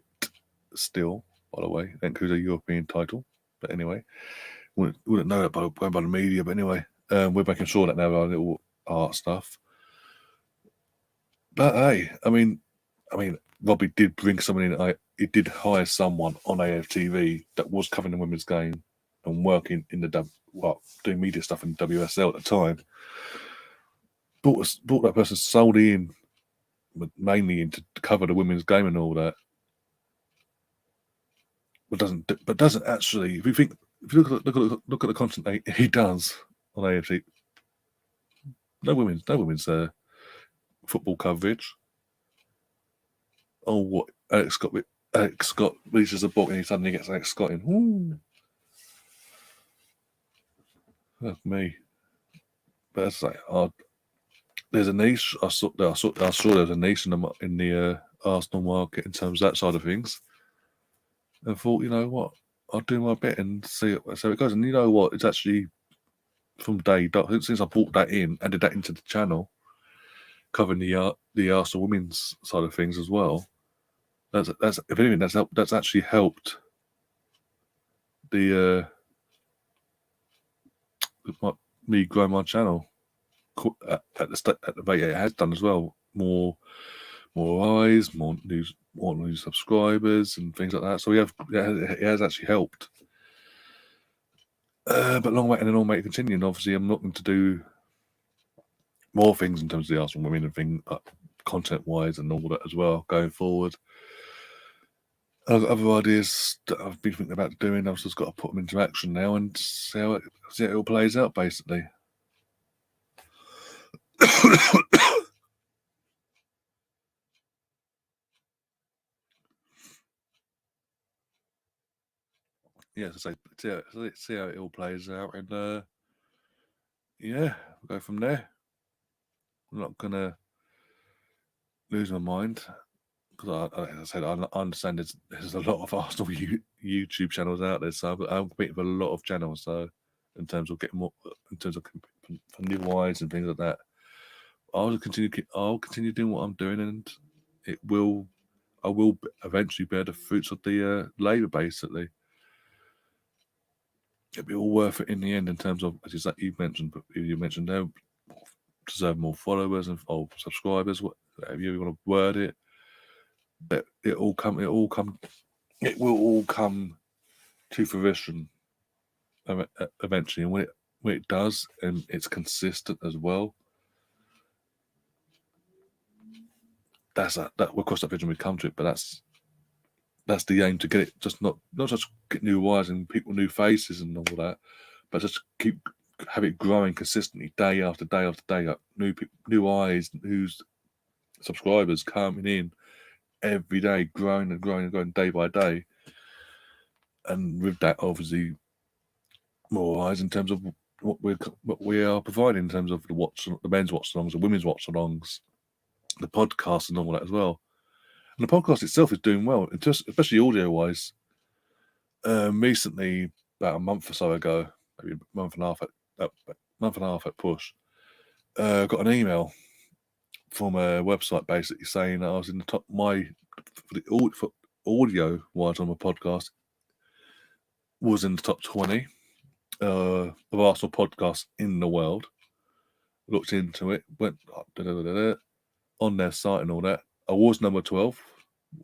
still, by the way, that includes a European title. But anyway, wouldn't know that by the media. But anyway, we're making sure that now with our little art stuff. But hey, I mean, Robbie did bring someone in. He did hire someone on AFTV that was covering the women's game and working in doing media stuff in WSL at the time. Brought that person solely in, mainly in to cover the women's game and all that. But doesn't actually. If you look at the content he does on AFTV, no women's football coverage. Oh, what Alex Scott releases a book and he suddenly gets Alex Scott in. Ooh. That's me. But it's like, there's a niche. I saw there's a niche in the Arsenal market in terms of that side of things. And thought, you know what, I'll do my bit and see how it goes. And you know what, it's actually from day dot since I brought that in, added that into the channel, covering the Arsenal women's side of things as well. That's if anything, that's actually helped me grow my channel at the rate it has done as well. More eyes, more new subscribers and things like that. So it has actually helped. But long way and all may continue. And obviously, I'm looking to do more things in terms of the Arsenal women and things content wise and all that as well going forward. Other ideas that I've been thinking about doing, I've just got to put them into action now and see how it all plays out, basically. Yeah, so see how it all plays out, and yeah, we'll go from there. I'm not gonna lose my mind. Because as I said, I understand there's a lot of Arsenal YouTube channels out there, so I'm competing for a lot of channels. So in terms of getting more, in terms of for new eyes and things like that, I'll continue doing what I'm doing, and I will eventually bear the fruits of the labour. Basically, it'll be all worth it in the end. In terms of, as you mentioned, there, deserve more followers and subscribers, whatever you want to word it. It will all come to fruition eventually, and when it does, and it's consistent as well, that we'll cross that bridge when we come to it. But that's the aim, to get it, just not just get new eyes and people, new faces and all that, but just have it growing consistently day after day after day, like new eyes, new subscribers coming in every day, growing and growing and growing day by day. And with that, obviously, more eyes in terms of what we are providing in terms of the men's watch-alongs, the women's watch-alongs, the podcast and all that as well. And the podcast itself is doing well, especially audio-wise. Recently, about a month or so ago, maybe a month and a half at push, got an email from a website basically saying that I was in the top for audio wise on my podcast was in the top 20 of Arsenal podcasts in the world. Looked into it, went on their site and all that. I was number 12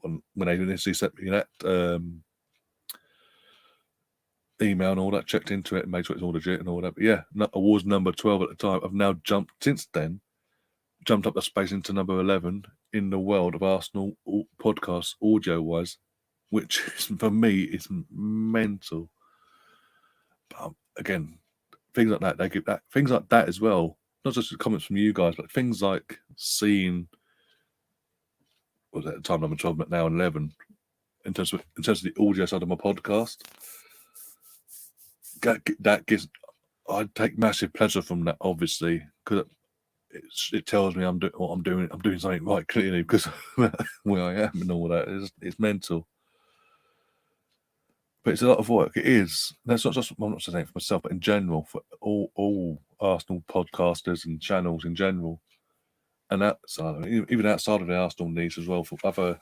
when they initially sent me that email and all that, checked into it and made sure it's all legit and all that. But yeah, I was number 12 at the time. I've now jumped up the space into number 11 in the world of Arsenal podcasts audio-wise, which is, for me, is mental. But again, things like that, they give that things like that as well. Not just the comments from you guys, but things like seeing, what was at the time number 12, but now 11, in terms of the audio side of my podcast. That gives, I take massive pleasure from that, obviously, because it tells me I'm doing something right, clearly, because where I am and all that it's mental. But it's a lot of work. It is. That's not just, I'm not saying it for myself, but in general, for all Arsenal podcasters and channels in general, and even outside of the Arsenal niche as well, for other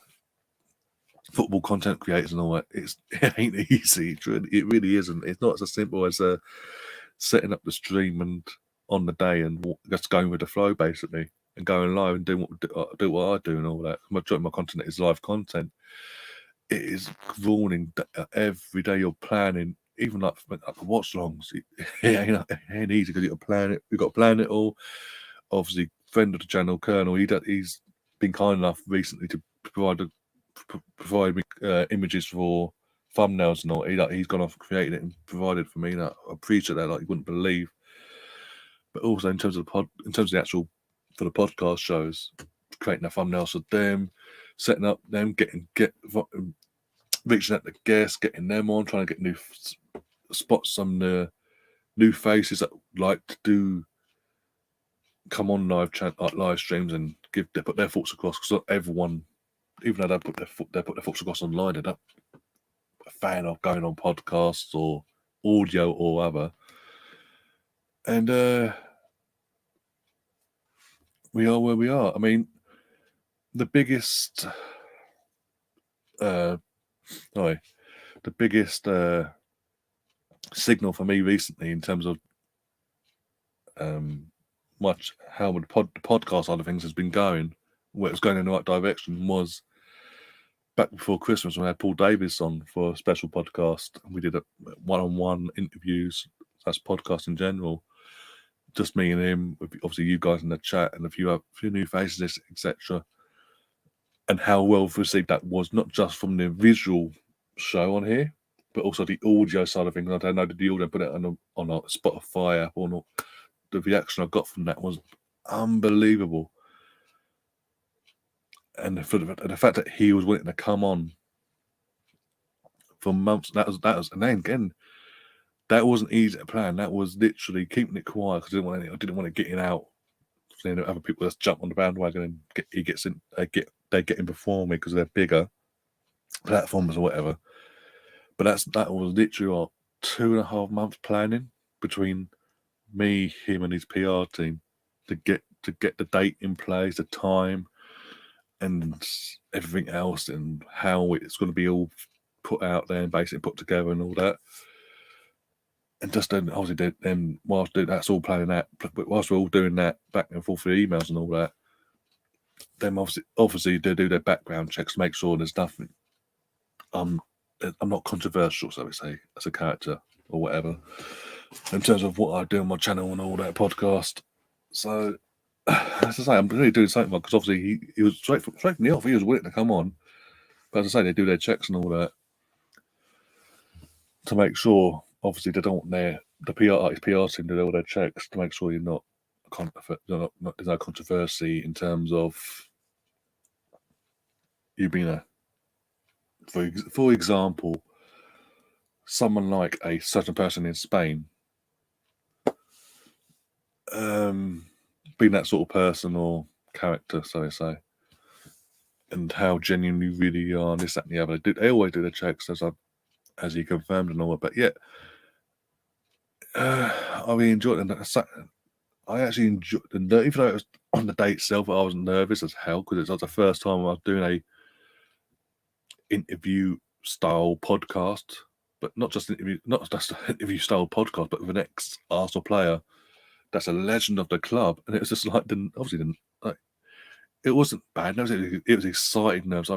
football content creators and all that. It ain't easy. It really isn't. It's not as simple as setting up the stream and on the day and just going with the flow, basically, and going live and doing what I do and all that. Majority of my content is live content. It is grueling. Every day you're planning, even like the watch-alongs. It ain't easy because you've got to plan it all. Obviously, friend of the channel, Colonel, he's been kind enough recently to provide me images for thumbnails and all. He's gone off and created it and provided for me. And I appreciate that, like you wouldn't believe. But also in terms of the actual for the podcast shows, creating the thumbnails for them, setting up them, reaching out to guests, getting them on, trying to get new spots, some new faces that like to come on live streams and put their thoughts across, because everyone, even though they put their thoughts across online, they're not a fan of going on podcasts or audio or other. And we are where we are. I mean, the biggest signal for me recently in terms of how the podcast side of things has been going, where it's going in the right direction, was back before Christmas when I had Paul Davis on for a special podcast, and we did a one-on-one interviews. That's podcast in general, just me and him, with obviously you guys in the chat and a few new faces, etc. And how well received that was, not just from the visual show on here, but also the audio side of things. I don't know, did the audio put it on a Spotify app or not? The reaction I got from that was unbelievable. And the fact that he was willing to come on for months, that was, and then again, that wasn't easy to plan. That was literally keeping it quiet because I didn't want to get out. Seeing other people just jump on the bandwagon and they get in before me because they're bigger platforms or whatever. But that was literally 2.5 months planning between me, him, and his PR team to get the date in place, the time, and everything else, and how it's going to be all put out there and basically put together and all that. And just then, obviously, then whilst that's all planning that, whilst we're all doing that back and forth through emails and all that, then obviously they do their background checks to make sure there's nothing. I'm not controversial, so we say, as a character or whatever, in terms of what I do on my channel and all that podcast. So, as I say, I'm really doing something because obviously he was straight from the off. He was willing to come on, but as I say, they do their checks and all that to make sure. Obviously, they don't want his PR team to do all their checks to make sure there's no controversy in terms of you've been for example, someone like a certain person in Spain, being that sort of person or character, so to say, and how genuinely really you are, and this, that, and the other. They always do the checks as he confirmed and all that, but yet, I really enjoyed it. And I actually enjoyed it, even though it was on the day itself, I was nervous as hell because it was the first time I was doing a interview style podcast, but not just an interview style podcast, but with an ex-Arsenal player that's a legend of the club, and it was just like, it wasn't bad nerves. It was exciting nerves. I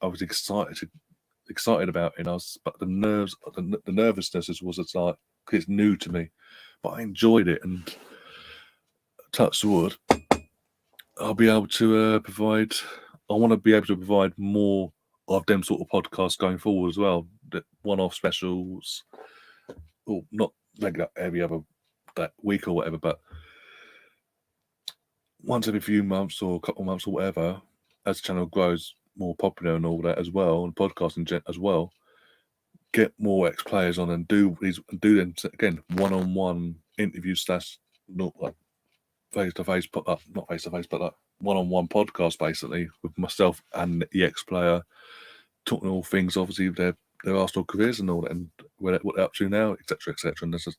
was excited about it. And but the nervousness was just like, because it's new to me, but I enjoyed it. And touch wood, I'll be able to provide. I want to be able to provide more of them sort of podcasts going forward as well. The one-off specials, or not regular every other that week or whatever, but once every few months or a couple of months or whatever, as the channel grows more popular and all that as well, and podcasting as well, get more ex-players on and do them again one-on-one interviews / not like face-to-face, not face-to-face, but like one-on-one podcast basically with myself and the ex-player, talking all things obviously their Arsenal careers and all that, and what they're up to now, etc., etc. And this is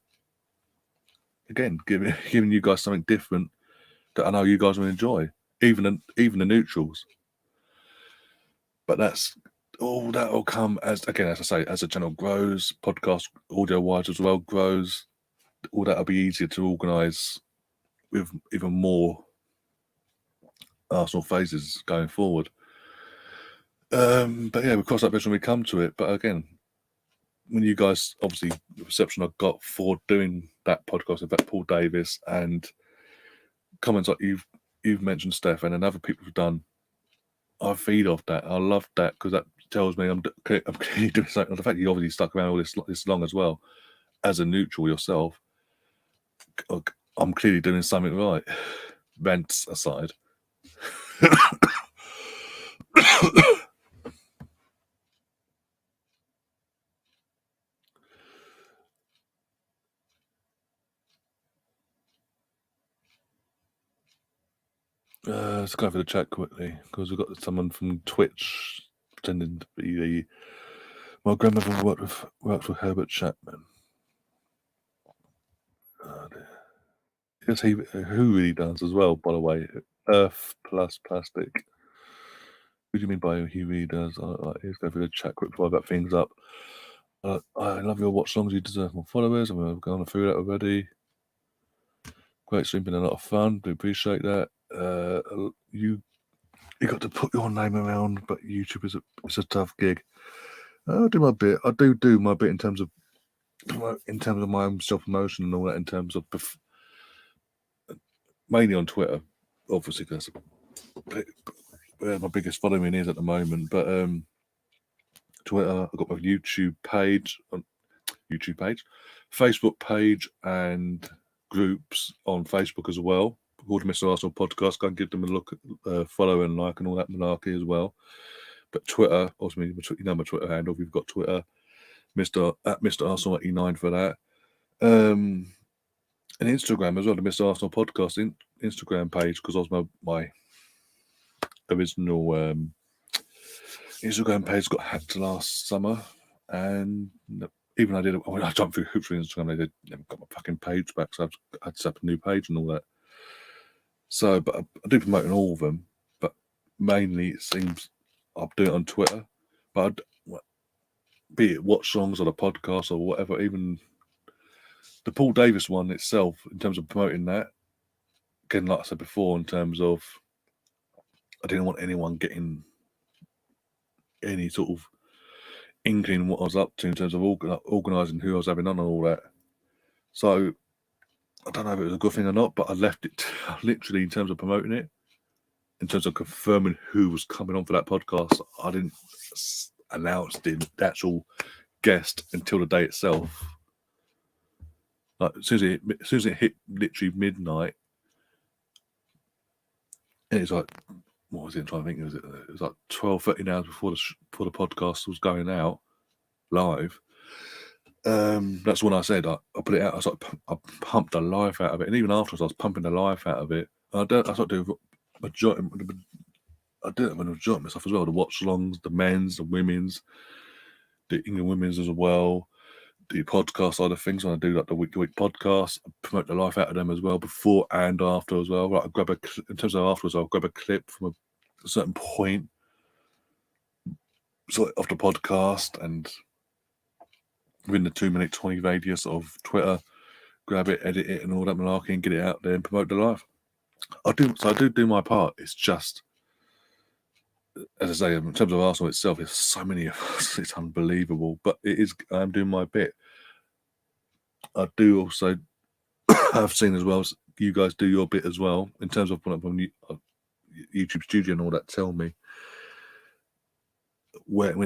again giving you guys something different that I know you guys will enjoy, even the neutrals. But that's all that will come as I say, as the channel grows, podcast audio wise as well grows. All that'll be easier to organise with even more Arsenal phases going forward. But yeah, we'll cross that bridge when we come to it. But again, when you guys, obviously, the reception I got for doing that podcast about Paul Davis and comments like you've mentioned, Stefan, and other people have done, I feed off that. I love that because that tells me I'm clearly doing something. The fact you obviously stuck around all this long as well, as a neutral yourself, I'm clearly doing something right. Rants aside. Let's go over the chat quickly because we've got someone from Twitch pretending to be my grandmother worked with Herbert Chapman. Yes, who really does as well, by the way. Earth plus plastic. What do you mean by he really does? Let's go through the chat quick before I got things up. I love your watch songs. You deserve more followers. I'm going through that already. Great stream, been a lot of fun. Do appreciate that. You got to put your name around, but YouTube is a tough gig. I'll do my bit. I do my bit in terms of my own self promotion and all that. In terms of mainly on Twitter, obviously, because where my biggest following is at the moment. But Twitter, I've got my YouTube page, Facebook page, and groups on Facebook as well. Called Mr. Arsenal Podcast. Go and give them a look, follow and like and all that malarkey as well. But Twitter, also, you know my Twitter handle. We've got Twitter, Mr. Arsenal 89 for that. And Instagram as well, the Mr. Arsenal Podcast Instagram page, because I was my original Instagram page got hacked last summer, and even when I jumped through hoops for Instagram, they never got my fucking page back, so I had to set up a new page and all that. So, but I do promote on all of them, but mainly it seems I'll do it on Twitter. But be it Watchalongs or the podcast or whatever, even the Paul Davis one itself, in terms of promoting that, again, like I said before, in terms of I didn't want anyone getting any sort of inkling what I was up to in terms of organising who I was having on and all that. So I don't know if it was a good thing or not, but I left it literally in terms of promoting it, in terms of confirming who was coming on for that podcast. I didn't announce the actual guest until the day itself. Like as soon as it hit literally midnight, and it's like what was it? I'm trying to think. It was like 12, 13 hours before the podcast was going out live. That's when I said I put it out. I pumped the life out of it, and even afterwards, I was pumping the life out of it. I started doing majority. I did it when I was enjoying myself as well. The watch-alongs, the men's, the women's, the England women's as well. The podcast side of things, when I do like the week-to-week podcast, I promote the life out of them as well, before and after as well. Right, in terms of afterwards, I'll grab a clip from a certain point of the podcast, and within the 2-minute 20 radius of Twitter, grab it, edit it, and all that malarkey, and get it out there and promote the life. I do my part. It's just, as I say, in terms of Arsenal itself, there's so many of us. It's unbelievable, but I'm doing my bit. I do also. I've seen as well as you guys do your bit as well in terms of when YouTube Studio and all that. Tell me when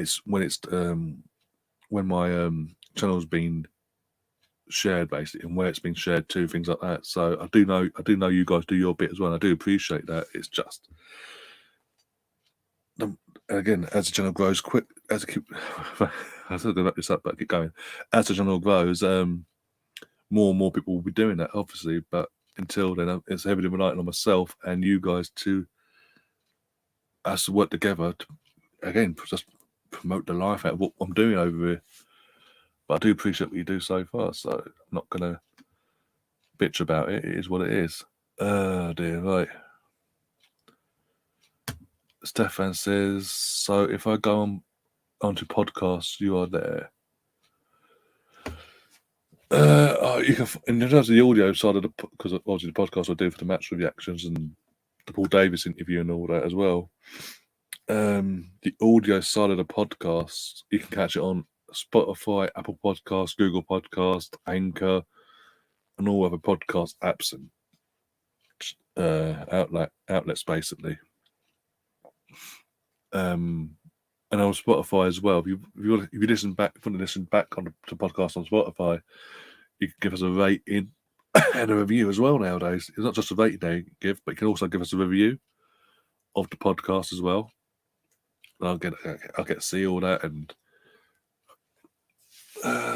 my channel's been shared, basically, and where it's been shared to, things like that. So I do know you guys do your bit as well, and I do appreciate that. It's just, again, as the channel grows, I said to wrap this up, but I keep going. As the channel grows, more and more people will be doing that, obviously. But until then, it's heavily relying on myself and you guys to us to work together to, again, just promote the life out of what I'm doing over here. But I do appreciate what you do so far, so I'm not going to bitch about it. It is what it is. Oh dear, right. Stefan says, so if I go onto podcasts, you are there. You can, in terms of the audio side of because obviously the podcast I do for the match reactions and the Paul Davis interview and all that as well. The audio side of the podcast, you can catch it on Spotify, Apple Podcasts, Google Podcasts, Anchor, and all other podcast apps and outlets basically. And on Spotify as well. If you listen back, if you want to listen back to podcasts on Spotify, you can give us a rating and a review as well nowadays. It's not just a rating they give, but you can also give us a review of the podcast as well. And I'll get to see all that and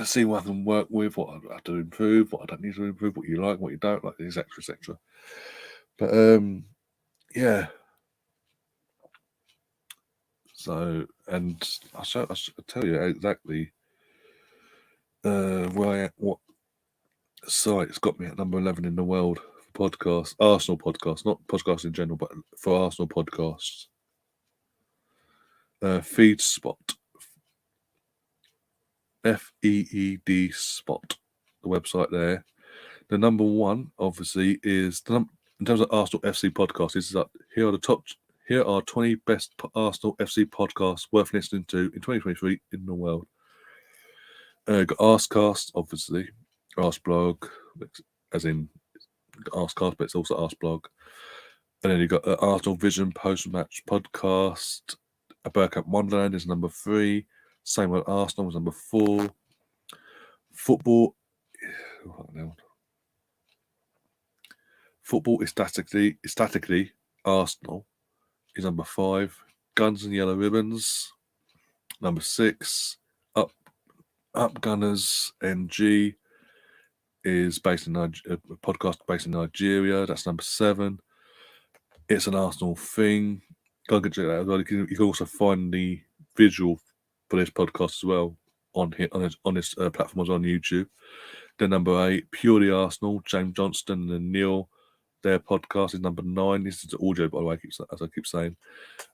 see what I can work with, what I have to improve, what I don't need to improve, what you like, what you don't like, etc., etc. But yeah. So, and I'll tell you exactly what site's got me at number 11 in the world for podcasts, Arsenal podcasts, not podcasts in general, but for Arsenal podcasts. FeedSpot, FEED Spot, the website there. The number one, obviously, is in terms of Arsenal FC podcasts. Is that here are 20 best Arsenal FC podcasts worth listening to in 2023 in the world. Got Arscast, obviously, Arsblog, as in Arscast, but it's also Arsblog. And then you've got Arsenal Vision post-match podcast. A Bergkamp Wonderland is number 3. Same with Arsenal was number 4. Football is statically Arsenal is number 5. Guns and Yellow Ribbons, number 6. Up Gunners NG is based in a podcast based in Nigeria. That's number 7. It's an Arsenal thing. Go and check that as well. You can also find the visual for this podcast as well on this platform as on YouTube. Then number 8, Purely Arsenal, James Johnston and Neil. Their podcast is number 9. This is audio, by the way, as I keep saying.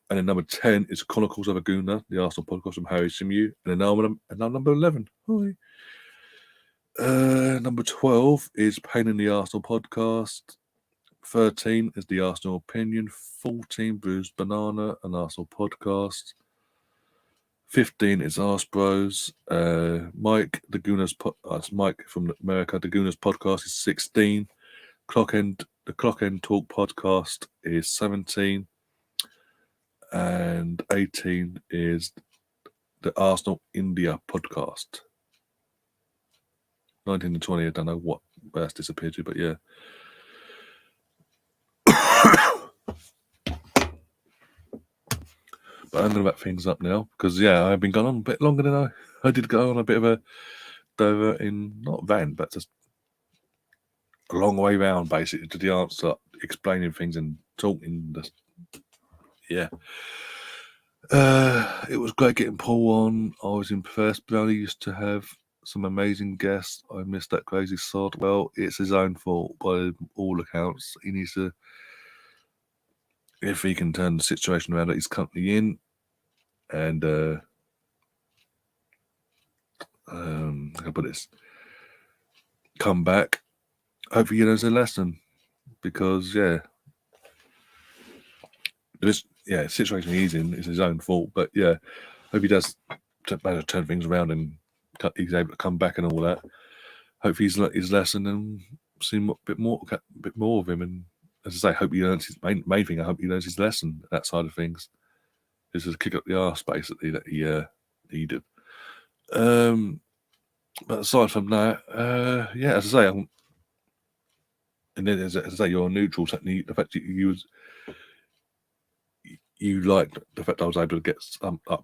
And then number 10 is Chronicles of a Gooner, the Arsenal podcast from Harry Simew. And then now number 11. Hi. Number 12 is Pain in the Arsenal podcast. 13 is the Arsenal Opinion. 14, Bruised Banana, an Arsenal podcast. 15 is Arse Bros. Mike, the Gooners, that's Mike from America. The Gooners podcast is 16. The Clock End Talk podcast is 17. And 18 is the Arsenal India podcast. 19 and 20, I don't know what that's disappeared to, but yeah. But I'm going to wrap things up now because, yeah, I've been going on a bit longer than I did go on a bit of a diverting, not van, but just a long way round, basically, to the answer, explaining things and talking. Just, yeah. It was great getting Paul on. I was impressed. Brownie used to have some amazing guests. I missed that crazy sod. Well, it's his own fault by all accounts. He needs to, if he can turn the situation around that he's currently in, and how can I put this? Come back. Hopefully he learns a lesson, because this situation he's in is his own fault. But yeah, hope he does manage to turn things around and he's able to come back and all that. Hopefully he's learnt his lesson and seen a bit more of him. And as I say, hope he learns his main thing. I hope he learns his lesson, that side of things. This is a kick up the arse, basically, that he did. But aside from that, as I say, and then as I say, you're neutral. Certainly, the fact that you liked the fact I was able to get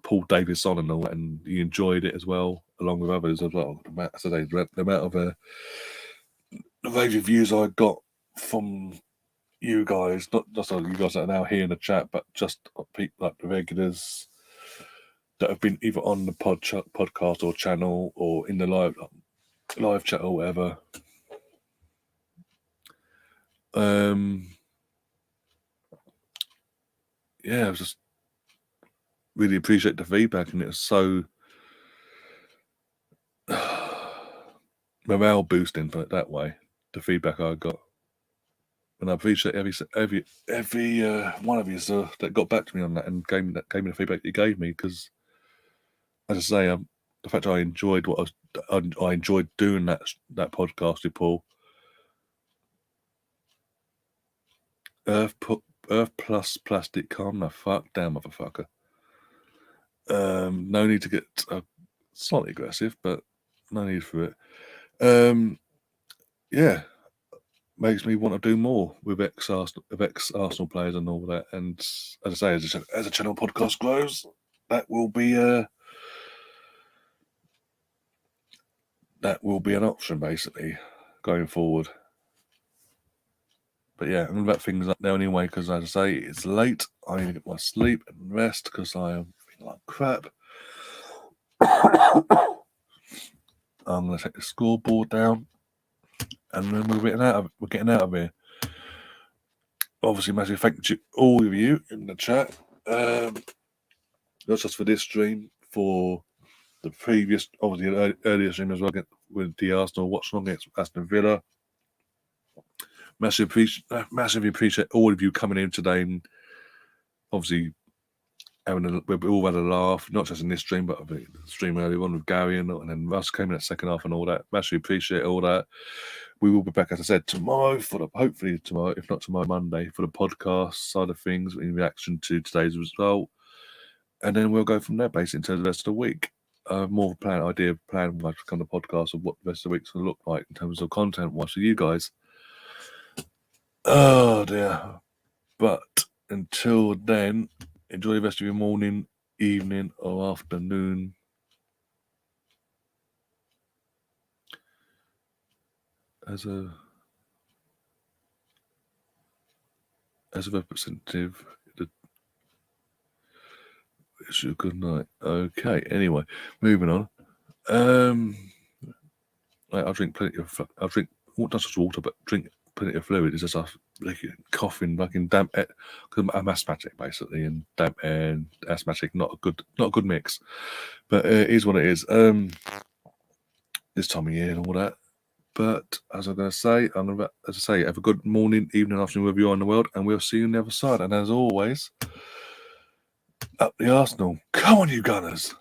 Paul Davis on and all that, and you enjoyed it as well, along with others as well. As I say, the amount of the rave reviews I got from you guys, not just you guys that are now here in the chat, but just people like the regulars that have been either on the podcast or channel or in the live chat or whatever. I was just really appreciate the feedback, and it was so morale boosting, put it that way. The feedback I got, and I appreciate every one of you that got back to me on that and gave me the feedback you gave me, because as I say, the fact I enjoyed I enjoyed doing that podcast with Paul. Earth plus plastic, calm the fuck down, motherfucker. No need to get slightly aggressive, but no need for it. Makes me want to do more with ex-Arsenal players and all that. And as I say, as a channel podcast grows, that will be an option, basically, going forward. But yeah, I'm going to wrap things up now anyway, because as I say, it's late. I need to get my sleep and rest because I am feeling like crap. I'm going to take the scoreboard down, and then we're getting out of here. Obviously, massive thank you to all of you in the chat. Not just for this stream, for the previous, obviously earlier stream as well, with the Arsenal Watchalong against Aston Villa. Massively appreciate all of you coming in today, and obviously we've all had a laugh, not just in this stream, but the stream earlier on with Gary and then Russ came in that second half and all that. Massively appreciate all that. We will be back, as I said, tomorrow hopefully tomorrow, if not tomorrow, Monday, for the podcast side of things in reaction to today's result, and then we'll go from there basically into the rest of the week. More of a idea of plan when I come to the podcast of what the rest of the week's going to look like in terms of content-wise for you guys. Oh dear. But until then, enjoy the rest of your morning, evening, or afternoon. As a representative, it's a good night. Okay, anyway, moving on. I'll drink plenty of. Not just water, but drink plenty of fluid. It's just like coughing, like in damp air, because I'm asthmatic basically, and damp air and asthmatic, not a good mix. But it is what it is. This time of year and all that. But as I'm going to say, have a good morning, evening, afternoon, wherever you are in the world, and we'll see you on the other side. And as always, up the Arsenal. Come on, you Gunners.